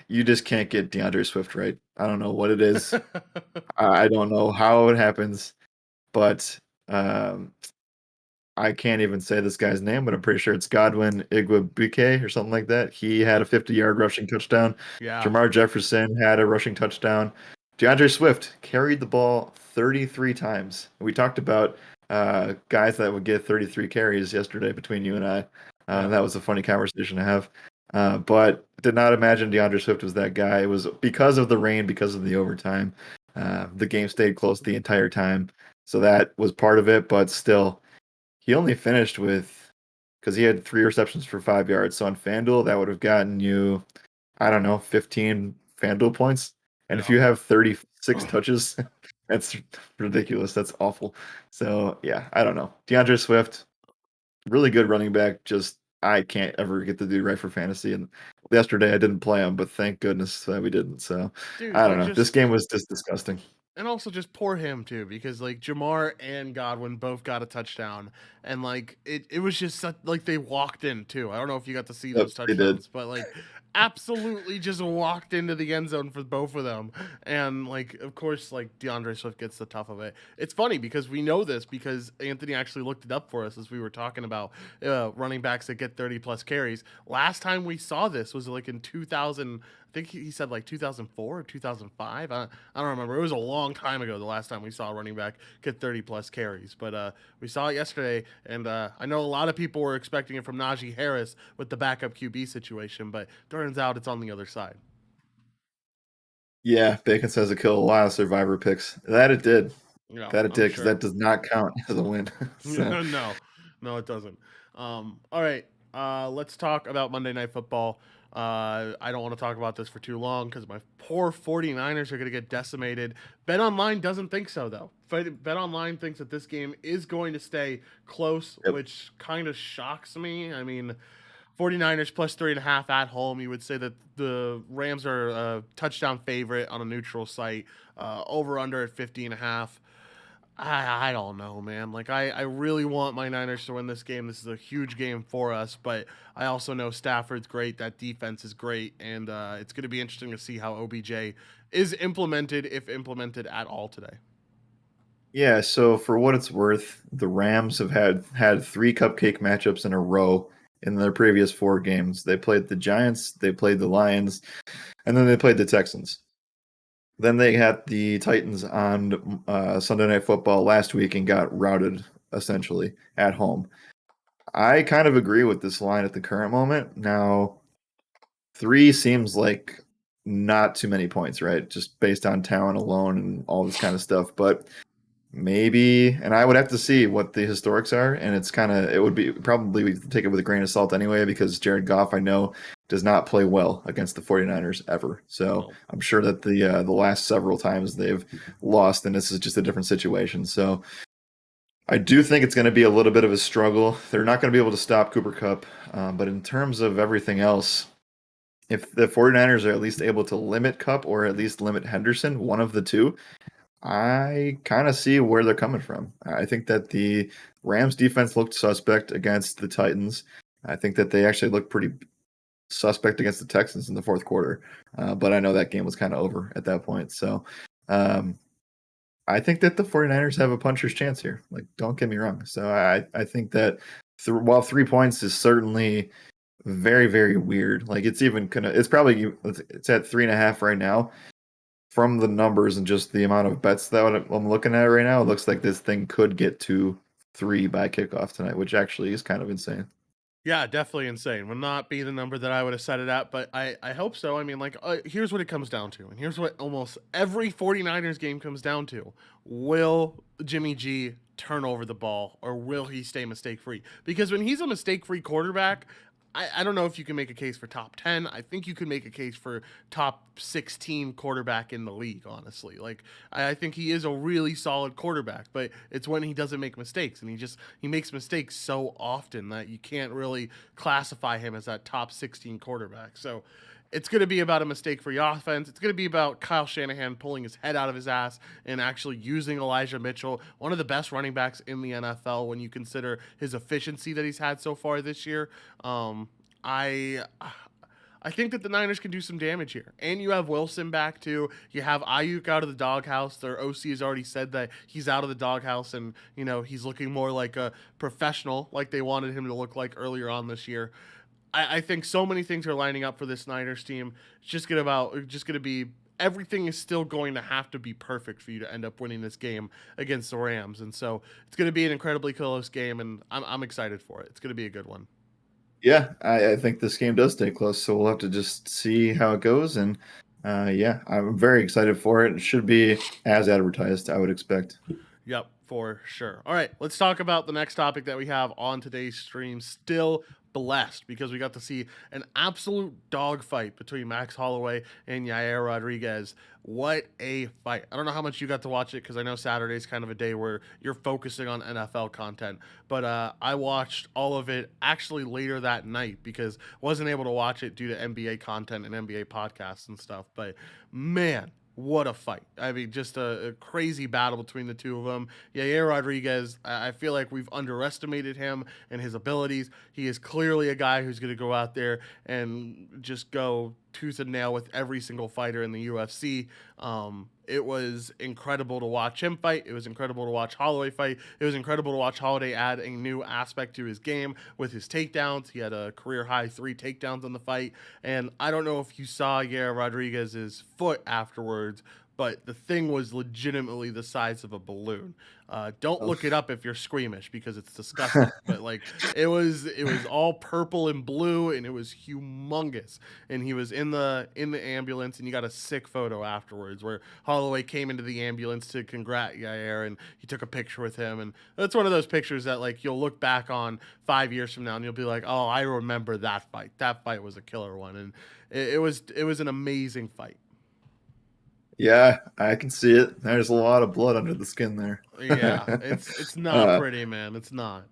you just can't get DeAndre Swift right. I don't know what it is. I don't know how it happens, but I can't even say this guy's name, but I'm pretty sure it's Godwin Igwebuike or something like that. He had a 50-yard rushing touchdown. Yeah. Jamar Jefferson had a rushing touchdown. DeAndre Swift carried the ball 33 times. We talked about guys that would get 33 carries yesterday between you and I. That was a funny conversation to have. But did not imagine DeAndre Swift was that guy. It was because of the rain, because of the overtime. The game stayed close the entire time. So that was part of it, but still, he only finished with, because he had 3 receptions for 5 yards. So on FanDuel, that would have gotten you, I don't know, 15 FanDuel points. And if you have 36 touches, that's ridiculous. That's awful. So yeah, I don't know. DeAndre Swift, really good running back. Just I can't ever get the dude right for fantasy. And yesterday I didn't play him, but thank goodness that we didn't. So Dude, I don't like know. This just game was just disgusting. and also just poor him too, because like Jamar and Godwin both got a touchdown, and like it was just such, like they walked in too. I don't know if you got to see Yep, those they did. touchdowns, but like absolutely just walked into the end zone for both of them. And like of course like DeAndre Swift gets the tough of it. It's funny because we know this because Anthony actually looked it up for us as we were talking about running backs that get 30 plus carries. Last time we saw this was like in 2000. I think he said like 2004 or 2005. I don't remember. It was a long time ago the last time we saw a running back get 30 plus carries. But we saw it yesterday, and I know a lot of people were expecting it from Najee Harris with the backup QB situation, but turns out it's on the other side. Yeah, Bacon says it killed a lot of survivor picks. That it did. Yeah, That it I'm did, because sure. that does not count as a win. So, No, it doesn't. All right, let's talk about Monday Night Football. I don't want to talk about this for too long because my poor 49ers are going to get decimated. BetOnline doesn't think so, though. BetOnline thinks that this game is going to stay close, yep. which kind of shocks me. I mean, 49ers plus 3.5 at home. You would say that the Rams are a touchdown favorite on a neutral site. Over under at 50.5. I don't know, man. Like I really want my Niners to win this game. This is a huge game for us, but I also know Stafford's great. That defense is great, and it's going to be interesting to see how OBJ is implemented, if implemented at all today. Yeah, so for what it's worth, the Rams have had 3 cupcake matchups in a row in their previous 4 games. They played the Giants, they played the Lions, and then they played the Texans. Then they had the Titans on Sunday Night Football last week and got routed essentially at home. I kind of agree with this line at the current moment. Now, 3 seems like not too many points, right? Just based on talent alone and all this kind of stuff. But maybe, and I would have to see what the historics are, and it would be probably we take it with a grain of salt anyway, because Jared Goff, I know, does not play well against the 49ers ever. So I'm sure that the last several times they've lost, and this is just a different situation. So I do think it's going to be a little bit of a struggle. They're not going to be able to stop Cooper Kupp, but in terms of everything else, if the 49ers are at least able to limit Kupp or at least limit Henderson, one of the two, I kind of see where they're coming from. I think that the Rams defense looked suspect against the Titans. I think that they actually looked pretty suspect against the Texans in the fourth quarter. But I know that game was kind of over at that point. So I think that the 49ers have a puncher's chance here. Like, don't get me wrong. So I think that while 3 points is certainly very, very weird, like it's even it's probably it's at 3.5 right now. From the numbers and just the amount of bets that I'm looking at right now, it looks like this thing could get to 3 by kickoff tonight, which actually is kind of insane. Yeah, definitely insane. Would not be the number that I would have set it at, but I hope so. I mean, like, here's what it comes down to, and here's what almost every 49ers game comes down to. Will Jimmy G turn over the ball, or will he stay mistake-free? Because when he's a mistake-free quarterback, I don't know if you can make a case for top 10. I think you could make a case for top 16 quarterback in the league, honestly. Like, I think he is a really solid quarterback, but it's when he doesn't make mistakes, and he makes mistakes so often that you can't really classify him as that top 16 quarterback. So it's going to be about a mistake-free offense. It's going to be about Kyle Shanahan pulling his head out of his ass and actually using Elijah Mitchell, one of the best running backs in the NFL when you consider his efficiency that he's had so far this year. I think that the Niners can do some damage here. And you have Wilson back too. You have Ayuk out of the doghouse. Their OC has already said that he's out of the doghouse and, he's looking more like a professional, like they wanted him to look like earlier on this year. I think so many things are lining up for this Niners team. It's just gonna be everything is still going to have to be perfect for you to end up winning this game against the Rams, and so it's gonna be an incredibly close game, and I'm excited for it. It's gonna be a good one. Yeah, I think this game does stay close, so we'll have to just see how it goes. And yeah, I'm very excited for it. It should be as advertised, I would expect. Yep, for sure. All right, let's talk about the next topic that we have on today's stream. Still blessed because we got to see an absolute dogfight between Max Holloway and Yair Rodriguez. What a fight. I don't know how much you got to watch it because I know Saturday's kind of a day where you're focusing on NFL content, but I watched all of it actually later that night because wasn't able to watch it due to NBA content and NBA podcasts and stuff. But man, what a fight. I mean, just a crazy battle between the two of them. Yair Rodriguez, I feel like we've underestimated him and his abilities. He is clearly a guy who's going to go out there and just go tooth and nail with every single fighter in the UFC. It was incredible to watch him fight. It was incredible to watch Holloway fight. It was incredible to watch Holloway add a new aspect to his game with his takedowns. He had a career high 3 takedowns on the fight. And I don't know if you saw Yair Rodriguez's foot afterwards, but the thing was legitimately the size of a balloon. Don't look it up if you're squeamish because it's disgusting. But like it was all purple and blue and it was humongous. And he was in the ambulance and you got a sick photo afterwards where Holloway came into the ambulance to congrat Yair and he took a picture with him. And that's one of those pictures that like you'll look back on 5 years from now and you'll be like, oh, I remember that fight. That fight was a killer one. And it was an amazing fight. Yeah, I can see it. There's a lot of blood under the skin there. Yeah, it's not pretty, man. It's not.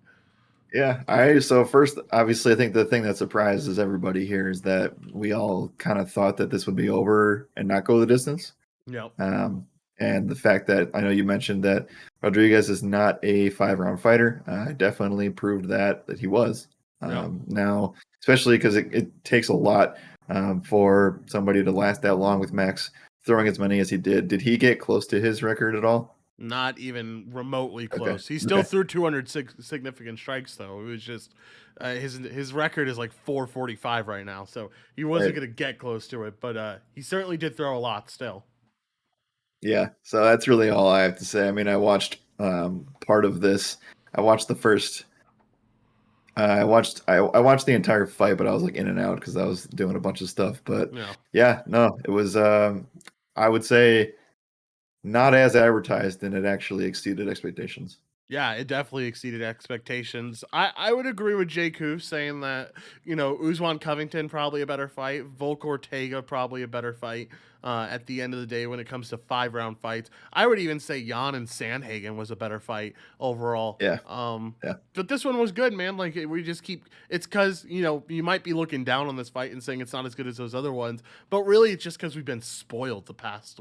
Yeah. So first, obviously, I think the thing that surprises everybody here is that we all kind of thought that this would be over and not go the distance. Yep. And the fact that I know you mentioned that Rodriguez is not a 5-round fighter, definitely proved that he was. Yep. Now, especially because it takes a lot for somebody to last that long with Max throwing as many as he did. Did he get close to his record at all? Not even remotely Okay. close. He still Okay. threw 200 significant strikes, though. It was just his record is like 445 right now, so he wasn't Right. going to get close to it. But he certainly did throw a lot still. Yeah, so that's really all I have to say. I mean, I watched part of this. I watched the first. I watched the entire fight, but I was like in and out because I was doing a bunch of stuff. But Yeah. yeah, no, it was. I would say not as advertised, and it actually exceeded expectations. Yeah, it definitely exceeded expectations. I would agree with JQ saying that, Usman Covington probably a better fight. Volk Ortega probably a better fight at the end of the day when it comes to 5-round fights. I would even say Jan and Sandhagen was a better fight overall. Yeah. Yeah. But this one was good, man. Like, we just keep – it's because, you might be looking down on this fight and saying it's not as good as those other ones. But really, it's just because we've been spoiled the past,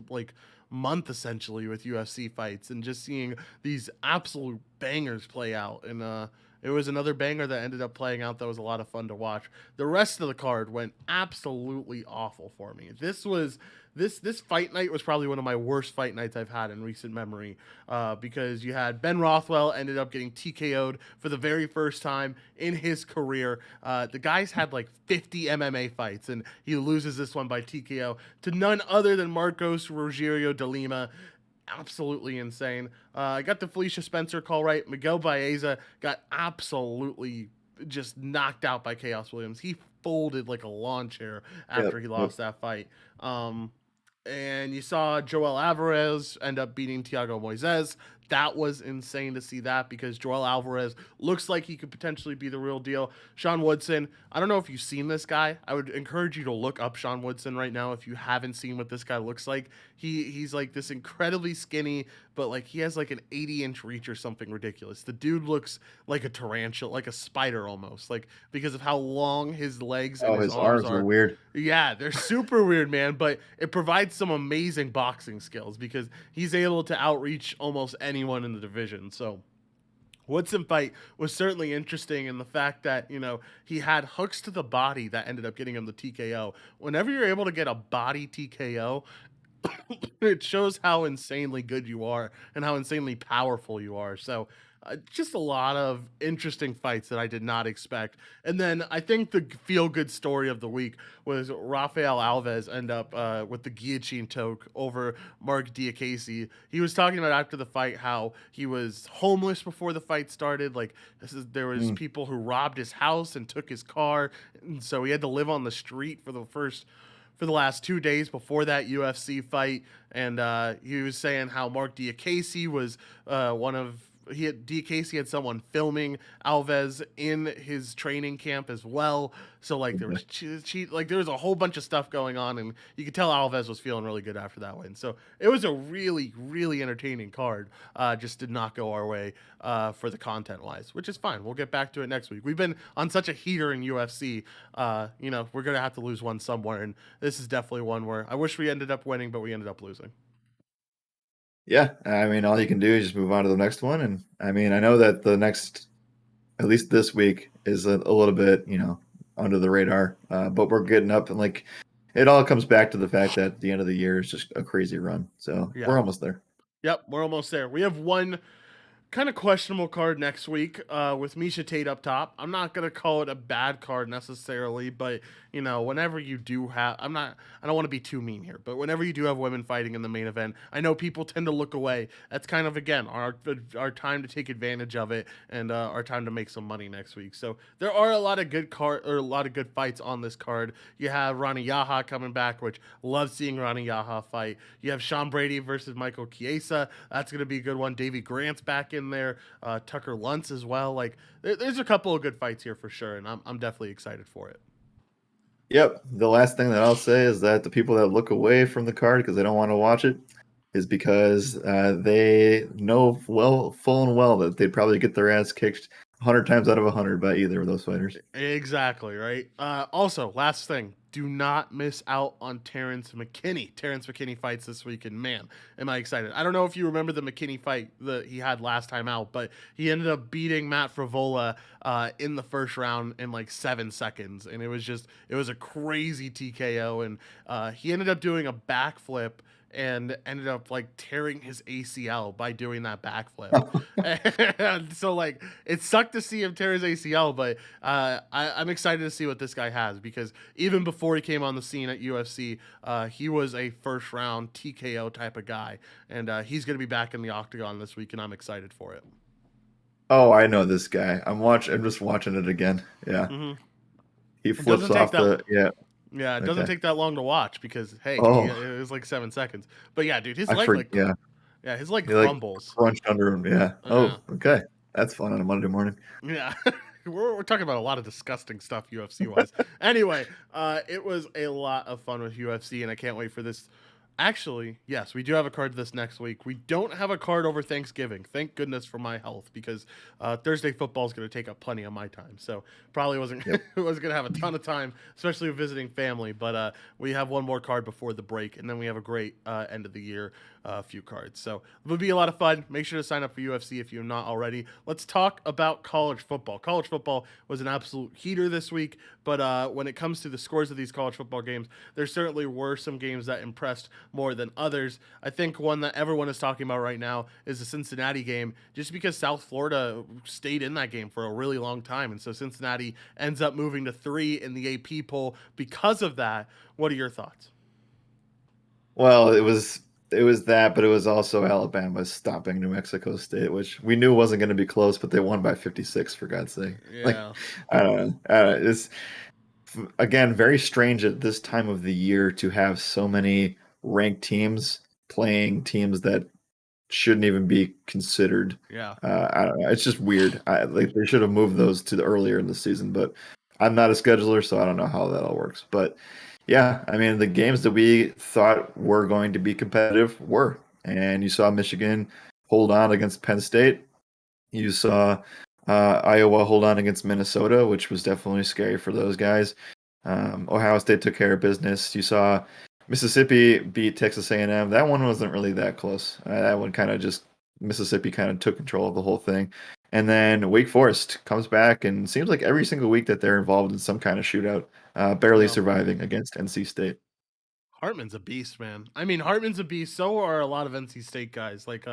month essentially with UFC fights and just seeing these absolute bangers play out. And it was another banger that ended up playing out that was a lot of fun to watch. The rest of the card went absolutely awful for me. This fight night was probably one of my worst fight nights I've had in recent memory because you had Ben Rothwell ended up getting TKO'd for the very first time in his career. The guy's had like 50 MMA fights, and he loses this one by TKO to none other than Marcos Rogerio de Lima. Absolutely insane. I got the Felicia Spencer call right. Miguel Baeza got absolutely just knocked out by Chaos Williams. He folded like a lawn chair after he lost that fight. And you saw Joel Alvarez end up beating Thiago Moises. That was insane to see that because Joel Alvarez looks like he could potentially be the real deal. Sean Woodson, I don't know if you've seen this guy. I would encourage you to look up Sean Woodson right now if you haven't seen what this guy looks like. He's like this incredibly skinny, but like he has like an 80-inch reach or something ridiculous. The dude looks like a tarantula, like a spider almost, like because of how long his legs and his arms are. are weird. Yeah, they're super weird, man, but it provides some amazing boxing skills because he's able to outreach almost anyone in the division. So Woodson fight was certainly interesting in the fact that, he had hooks to the body that ended up getting him the TKO. Whenever you're able to get a body TKO, it shows how insanely good you are and how insanely powerful you are. So just a lot of interesting fights that I did not expect. And then I think the feel-good story of the week was Rafael Alves end up with the guillotine choke over Mark Diakese. He was talking about after the fight how he was homeless before the fight started. Like there was people who robbed his house and took his car, and so he had to live on the street for the last 2 days before that UFC fight. And he was saying how Mark Diakese was Diakese had someone filming Alves in his training camp as well. So like there was there was a whole bunch of stuff going on, and you could tell Alves was feeling really good after that win. So it was a really, really entertaining card. Just did not go our way for the content wise, which is fine. We'll get back to it next week. We've been on such a heater in UFC. We're gonna have to lose one somewhere, and this is definitely one where I wish we ended up winning, but we ended up losing. Yeah, I mean, all you can do is just move on to the next one. And I mean, I know that the next, at least this week, is a little bit, under the radar. But we're getting up, and like, it all comes back to the fact that the end of the year is just a crazy run. So we're almost there. Yep, we're almost there. We have one kind of questionable card next week with Miesha Tate up top. I'm not going to call it a bad card necessarily, but, whenever you do have... I don't want to be too mean here, but whenever you do have women fighting in the main event, I know people tend to look away. That's kind of, again, our time to take advantage of it and our time to make some money next week. So there are a lot of good fights on this card. You have Rani Yaha coming back, which love seeing Rani Yaha fight. You have Sean Brady versus Michael Chiesa. That's going to be a good one. Davey Grant's back in there, Tucker Luntz as well. Like there's a couple of good fights here for sure, and I'm definitely excited for it. Yep. The last thing that I'll say is that the people that look away from the card because they don't want to watch it is because they know full and well that they'd probably get their ass kicked 100 times out of 100 by either of those fighters. Exactly, right? Also, last thing, do not miss out on Terrence McKinney. Terrence McKinney fights this week, and man, am I excited. I don't know if you remember the McKinney fight that he had last time out, but he ended up beating Matt Frivola in the first round in like 7 seconds, and it was a crazy TKO, and he ended up doing a backflip and ended up like tearing his ACL by doing that backflip. And so like it sucked to see him tear his ACL, but I'm excited to see what this guy has, because even before he came on the scene at UFC, he was a first round TKO type of guy, and he's going to be back in the octagon this week, and I'm excited for it. Oh, I know this guy. I'm just watching it again. Yeah. Mm-hmm. He flips off Yeah, it doesn't take that long to watch, because hey, it was like 7 seconds. But yeah, dude, his leg his leg crumbles. Crunched under him. Yeah. Oh, okay. That's fun on a Monday morning. Yeah. We're talking about a lot of disgusting stuff UFC wise. Anyway, it was a lot of fun with UFC, and I can't wait for this. Actually, yes, we do have a card this next week. We don't have a card over Thanksgiving. Thank goodness for my health, because Thursday football is going to take up plenty of my time. So probably wasn't going to have a ton of time, especially with visiting family. But we have one more card before the break, and then we have a great end of the year few cards. So it will be a lot of fun. Make sure to sign up for UFC if you're not already. Let's talk about college football. College football was an absolute heater this week, but when it comes to the scores of these college football games, there certainly were some games that impressed more than others. I think one that everyone is talking about right now is the Cincinnati game, just because South Florida stayed in that game for a really long time, and so Cincinnati ends up moving to 3 in the AP poll because of that. What are your thoughts? Well, it was that, but it was also Alabama stopping New Mexico State, which we knew wasn't going to be close, but they won by 56, for God's sake. Yeah. Like, I don't know. It's, again, very strange at this time of the year to have so many ranked teams playing teams that shouldn't even be considered. Yeah. I don't know. It's just weird. Like, they should have moved those to the earlier in the season, but I'm not a scheduler, so I don't know how that all works. But yeah, I mean, the games that we thought were going to be competitive were, and you saw Michigan hold on against Penn State. You saw Iowa hold on against Minnesota, which was definitely scary for those guys. Ohio State took care of business. You saw Mississippi beat Texas A&M. That one wasn't really that close. That one kind of just Mississippi kind of took control of the whole thing. And then Wake Forest comes back, and seems like every single week that they're involved in some kind of shootout, barely surviving against NC State. Hartman's a beast, man. I mean, Hartman's a beast. So are a lot of NC State guys. Like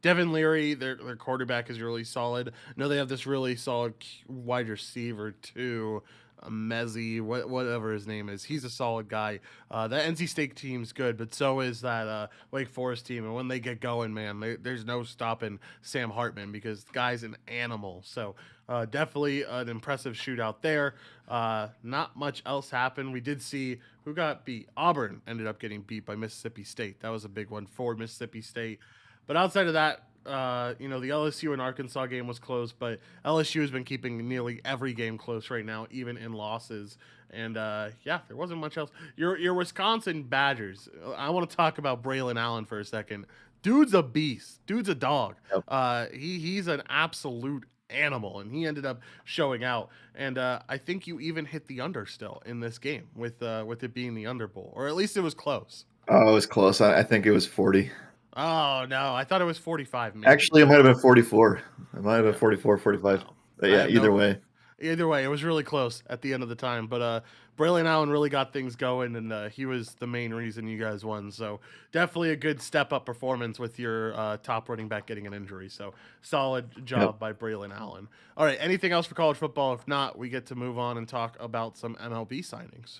Devin Leary, their quarterback is really solid. I know they have this really solid wide receiver too. Mezzi, whatever his name is, he's a solid guy. That NC State team's good, but so is that Wake Forest team. And when they get going, man, there's no stopping Sam Hartman, because the guy's an animal. So definitely an impressive shootout there. Not much else happened. We did see who got beat. Auburn ended up getting beat by Mississippi State. That was a big one for Mississippi State. But outside of that, the LSU and Arkansas game was close, but LSU has been keeping nearly every game close right now, even in losses. And there wasn't much else. Your Wisconsin Badgers. I want to talk about Braylon Allen for a second. Dude's a beast. Dude's a dog. Yep. He's an absolute animal, and he ended up showing out. And I think you even hit the under still in this game with it being the under bowl, or at least it was close. Oh, it was close. I think it was 40. Oh, no. I thought it was 45. Maybe. Actually, it might have been 44. It might have been 44, 45. Wow. But yeah, either way. Either way, it was really close at the end of the time. But Braylon Allen really got things going, and he was the main reason you guys won. So definitely a good step-up performance with your top running back getting an injury. So solid job by Braylon Allen. All right, anything else for college football? If not, we get to move on and talk about some MLB signings.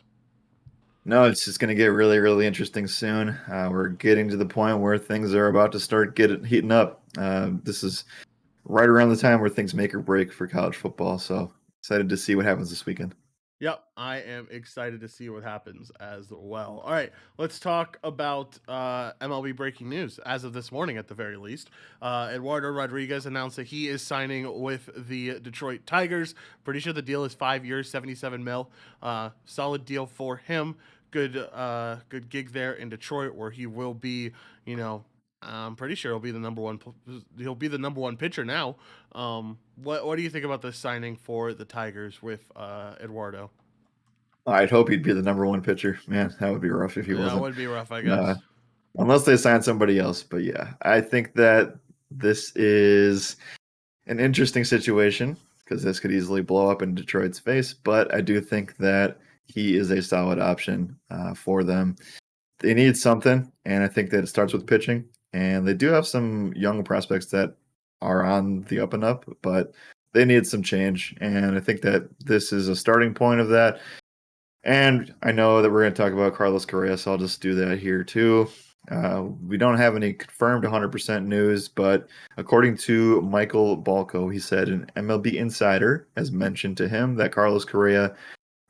No, it's just going to get really, really interesting soon. We're getting to the point where things are about to start heating up. This is right around the time where things make or break for college football. So excited to see what happens this weekend. Yep, I am excited to see what happens as well. All right, let's talk about MLB breaking news. As of this morning, at the very least, Eduardo Rodriguez announced that he is signing with the Detroit Tigers. Pretty sure the deal is 5 years, $77 million. Solid deal for him. Good gig there in Detroit, where he will be, I'm pretty sure he'll be the number one. He'll be the number one pitcher now. What do you think about the signing for the Tigers with Eduardo? I'd hope he'd be the number one pitcher. Man, that would be rough if he That wasn't. would be rough, I Uh, guess. unless they sign somebody else. But yeah, I think that this is an interesting situation because this could easily blow up in Detroit's face. But I do think that he is a solid option for them. They need something, and I think that it starts with pitching. And they do have some young prospects that are on the up and up, but they need some change. And I think that this is a starting point of that. And I know that we're going to talk about Carlos Correa, so I'll just do that here too. We don't have any confirmed 100% news, but according to Michael Balco, he said an MLB insider has mentioned to him that Carlos Correa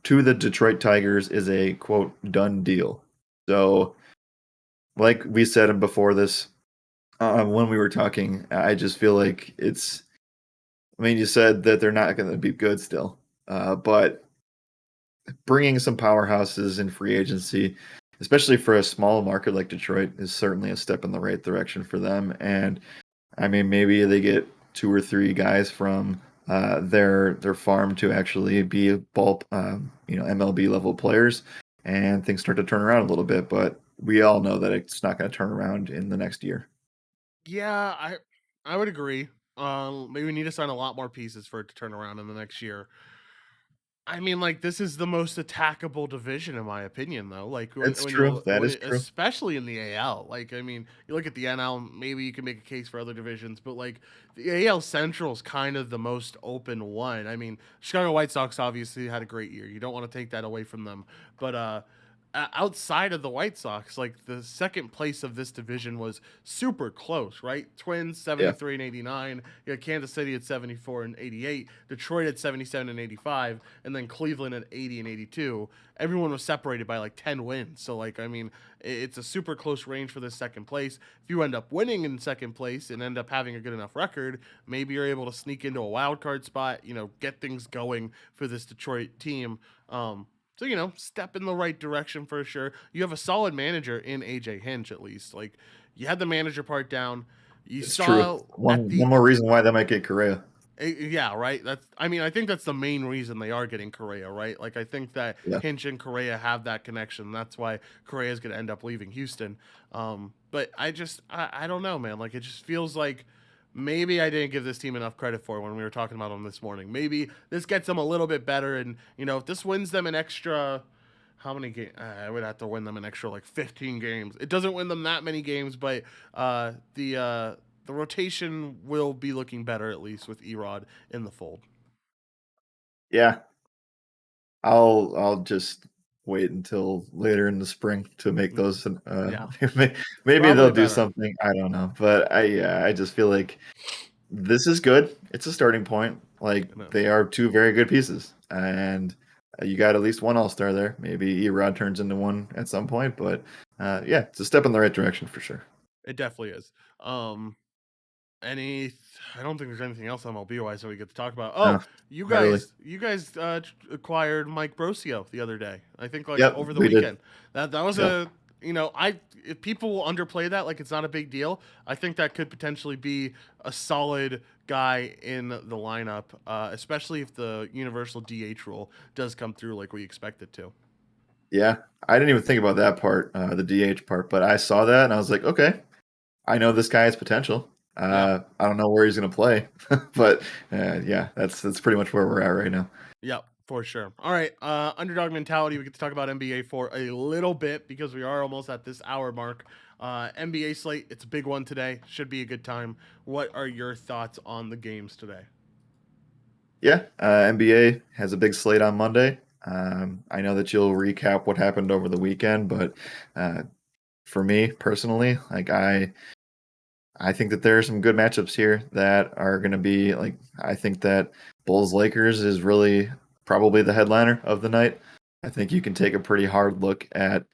to the Detroit Tigers is a quote done deal. So, like we said before this, when we were talking, I just feel like it's. I mean, you said that they're not going to be good still, but bringing some powerhouses in free agency, especially for a small market like Detroit, is certainly a step in the right direction for them. And I mean, maybe they get 2 or 3 guys from their farm to actually be ball, MLB level players, and things start to turn around a little bit. But we all know that it's not going to turn around in the next year. Yeah, I would agree. Maybe we need to sign a lot more pieces for it to turn around in the next year. I mean, like this is the most attackable division, in my opinion, though. Like It's true. That is true. especially in the AL. Like, I mean, you look at the NL, maybe you can make a case for other divisions, but like the AL Central is kind of the most open one. I mean, Chicago White Sox obviously had a great year. You don't want to take that away from them, but outside of the White Sox, like the second place of this division was super close, right? Twins Yeah. 73 and 89. You had Kansas City at 74 and 88, Detroit at 77 and 85, and then Cleveland at 80 and 82. Everyone was separated by like 10 wins. So like I mean, it's a super close range for this second place. If you end up winning in second place and end up having a good enough record, maybe you're able to sneak into a wild card spot, get things going for this Detroit team. So, step in the right direction for sure. You have a solid manager in AJ Hinch, at least. Like, you had the manager part down. You It's true. saw at One the more reason why they might get Correa. yeah, right. I think that's the main reason they are getting Correa, right? Like I think that Yeah. Hinch and Correa have that connection. That's why Correa is going to end up leaving Houston. But I don't know, man. Like it just feels like maybe I didn't give this team enough credit for when we were talking about them this morning. Maybe this gets them a little bit better, and if this wins them an extra. How many games? I would have to win them an extra like 15 games. It doesn't win them that many games, but the rotation will be looking better at least with Erod in the fold. Yeah. I'll just wait until later in the spring to make those. Yeah. Maybe Probably they'll do better. something. I don't know, but I just feel like this is good. It's a starting point. Like they are 2 very good pieces, and you got at least one All-Star there. Maybe Erod turns into one at some point, but yeah, it's a step in the right direction for sure. It definitely is. Any I don't think there's anything else MLB wise that we get to talk about. No, Oh, you not really. guys acquired Mike Brosio the other day. I think like Yep, over the we did. weekend. That was Yeah. if people underplay that like it's not a big deal, I think that could potentially be a solid guy in the lineup, especially if the universal DH rule does come through like we expect it to. Yeah, I didn't even think about that part, the DH part, but I saw that and I was like, okay, I know this guy has potential. Yeah. I don't know where he's going to play, but yeah, that's pretty much where we're at right now. Yep, for sure. All right, underdog mentality. We get to talk about NBA for a little bit because we are almost at this hour mark. NBA slate, it's a big one today. Should be a good time. What are your thoughts on the games today? Yeah, NBA has a big slate on Monday. I know that you'll recap what happened over the weekend, but for me personally, like I think that there are some good matchups here that are going to be like I think that Bulls Lakers is really probably the headliner of the night. I think you can take a pretty hard look at.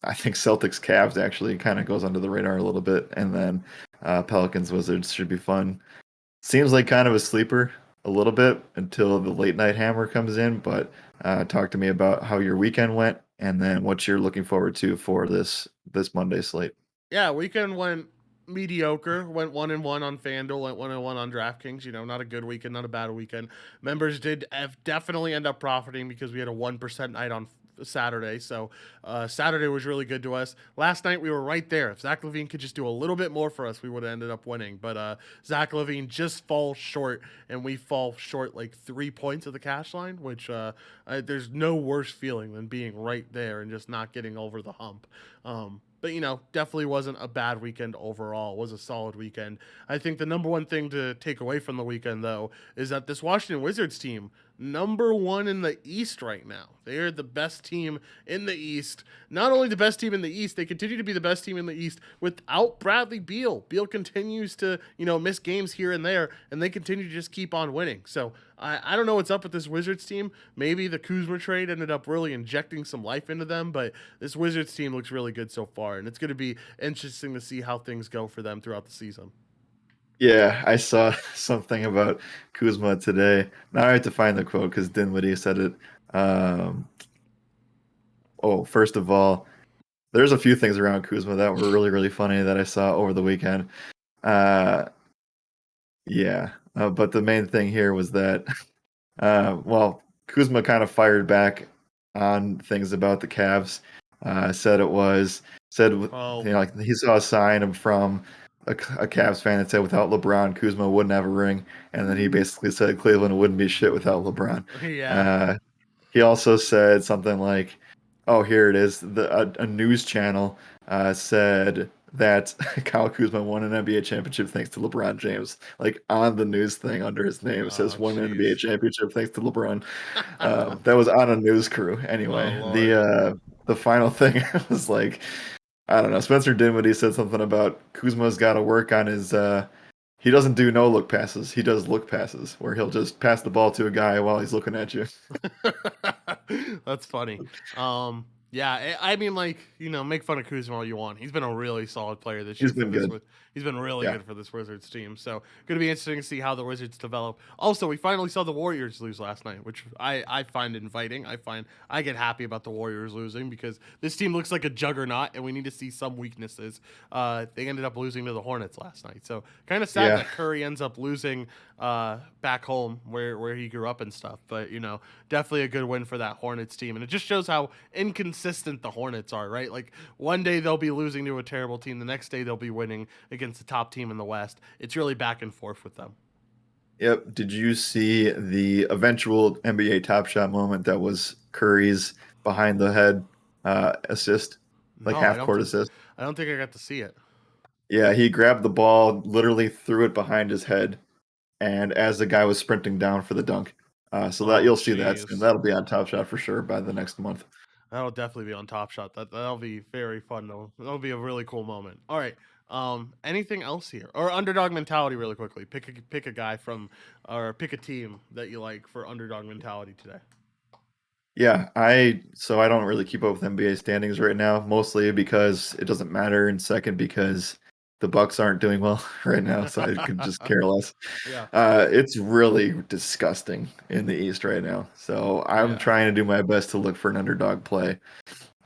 I think Celtics Cavs actually kind of goes under the radar a little bit, and then Pelicans Wizards should be fun. Seems like kind of a sleeper a little bit until the late night hammer comes in. But talk to me about how your weekend went, and then what you're looking forward to for this Monday slate. Yeah, weekend went mediocre. Went 1-1 on FanDuel. Went 1-1 on DraftKings. Not a good weekend, not a bad weekend. Members did definitely end up profiting because we had a 1% night on Saturday. So Saturday was really good to us. Last night we were right there. If Zach LaVine could just do a little bit more for us, we would have ended up winning. But Zach LaVine just falls short, and we fall short like 3 points of the cash line, which there's no worse feeling than being right there and just not getting over the hump. But definitely wasn't a bad weekend overall. It was a solid weekend. I think the number one thing to take away from the weekend, though, is that this Washington Wizards team, number one in the East right now. They are the best team in the East. Not only the best team in the East, they continue to be the best team in the East without Bradley Beal. Beal continues to, miss games here and there, and they continue to just keep on winning. So I don't know what's up with this Wizards team. Maybe the Kuzma trade ended up really injecting some life into them, but this Wizards team looks really good so far, and it's going to be interesting to see how things go for them throughout the season. Yeah, I saw something about Kuzma today. Now I have to find the quote because Dinwiddie said it. First of all, there's a few things around Kuzma that were really, really funny that I saw over the weekend. But the main thing here was that, Kuzma kind of fired back on things about the Cavs. Like he saw a sign from a Cavs fan that said without LeBron, Kuzma wouldn't have a ring, and then he basically said Cleveland wouldn't be shit without LeBron. Yeah. He also said something like, "Oh, here it is." A news channel said that Kyle Kuzma won an NBA championship thanks to LeBron James. Like on the news thing under his name, it says won an NBA championship thanks to LeBron. That was on a news crew. Anyway, the final thing was like, I don't know. Spencer Dinwiddie said something about Kuzma's got to work on his. He doesn't do no look passes. He does look passes where he'll just pass the ball to a guy while he's looking at you. That's funny. Yeah, I mean, make fun of Kuzma all you want. He's been a really solid player this year. He's been good. He's been really good for this Wizards team. So, going to be interesting to see how the Wizards develop. Also, we finally saw the Warriors lose last night, which I find inviting. I get happy about the Warriors losing because this team looks like a juggernaut, and we need to see some weaknesses. They ended up losing to the Hornets last night. So, kind of sad that Curry ends up losing back home where he grew up and stuff. But, definitely a good win for that Hornets team. And it just shows how inconsistent the Hornets are, right? Like one day they'll be losing to a terrible team. The next day they'll be winning against the top team in the West. It's really back and forth with them. Yep. Did you see the eventual NBA Top Shot moment that was Curry's behind the head assist, like half court assist? I don't think I got to see it. Yeah, he grabbed the ball, literally threw it behind his head, and as the guy was sprinting down for the dunk. You'll see that soon. That'll be on Top Shot for sure by the next month. That'll definitely be on Top Shot. That'll be very fun though. That'll be a really cool moment. All right. Anything else here or underdog mentality really quickly? Pick a guy from or pick a team that you like for underdog mentality today. Yeah, I don't really keep up with NBA standings right now, mostly because it doesn't matter, and second because the Bucks aren't doing well right now, so I could just care less. Yeah. It's really disgusting in the East right now. So I'm trying to do my best to look for an underdog play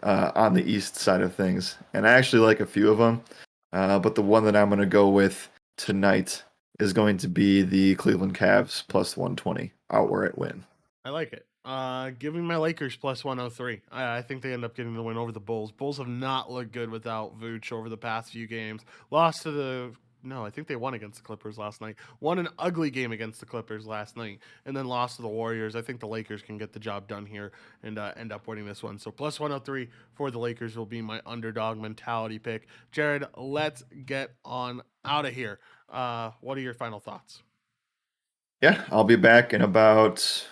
on the East side of things. And I actually like a few of them. But the one that I'm going to go with tonight is going to be the Cleveland Cavs plus 120 outright win. I like it. Give me my Lakers plus 103. I think they end up getting the win over the Bulls. Bulls have not looked good without Vooch over the past few games. I think they won against the Clippers last night. Won an ugly game against the Clippers last night, and then lost to the Warriors. I think the Lakers can get the job done here and end up winning this one. So plus 103 for the Lakers will be my underdog mentality pick. Jared, let's get on out of here. What are your final thoughts? Yeah, I'll be back in about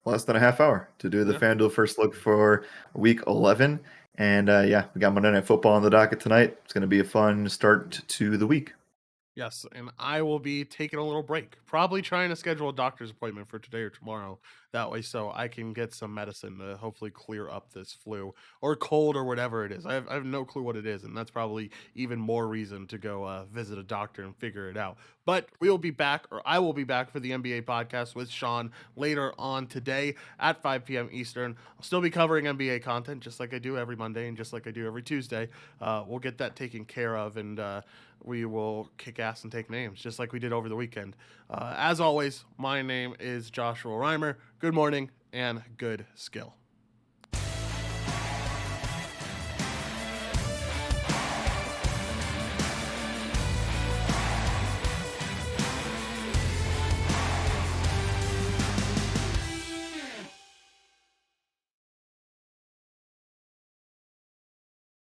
less than a half hour to do the FanDuel first look for week 11. And we got Monday Night Football on the docket tonight. It's going to be a fun start to the week. Yes, and I will be taking a little break. Probably trying to schedule a doctor's appointment for today or tomorrow that way so I can get some medicine to hopefully clear up this flu or cold or whatever it is. I have no clue what it is, and that's probably even more reason to go visit a doctor and figure it out. But we will be back, or I will be back for the NBA podcast with Sean later on today at 5 p.m. Eastern. I'll still be covering NBA content just like I do every Monday and just like I do every Tuesday. We'll get that taken care of, and we will kick ass and take names just like we did over the weekend. As always, my name is Joshua Reimer. Good morning and good skill.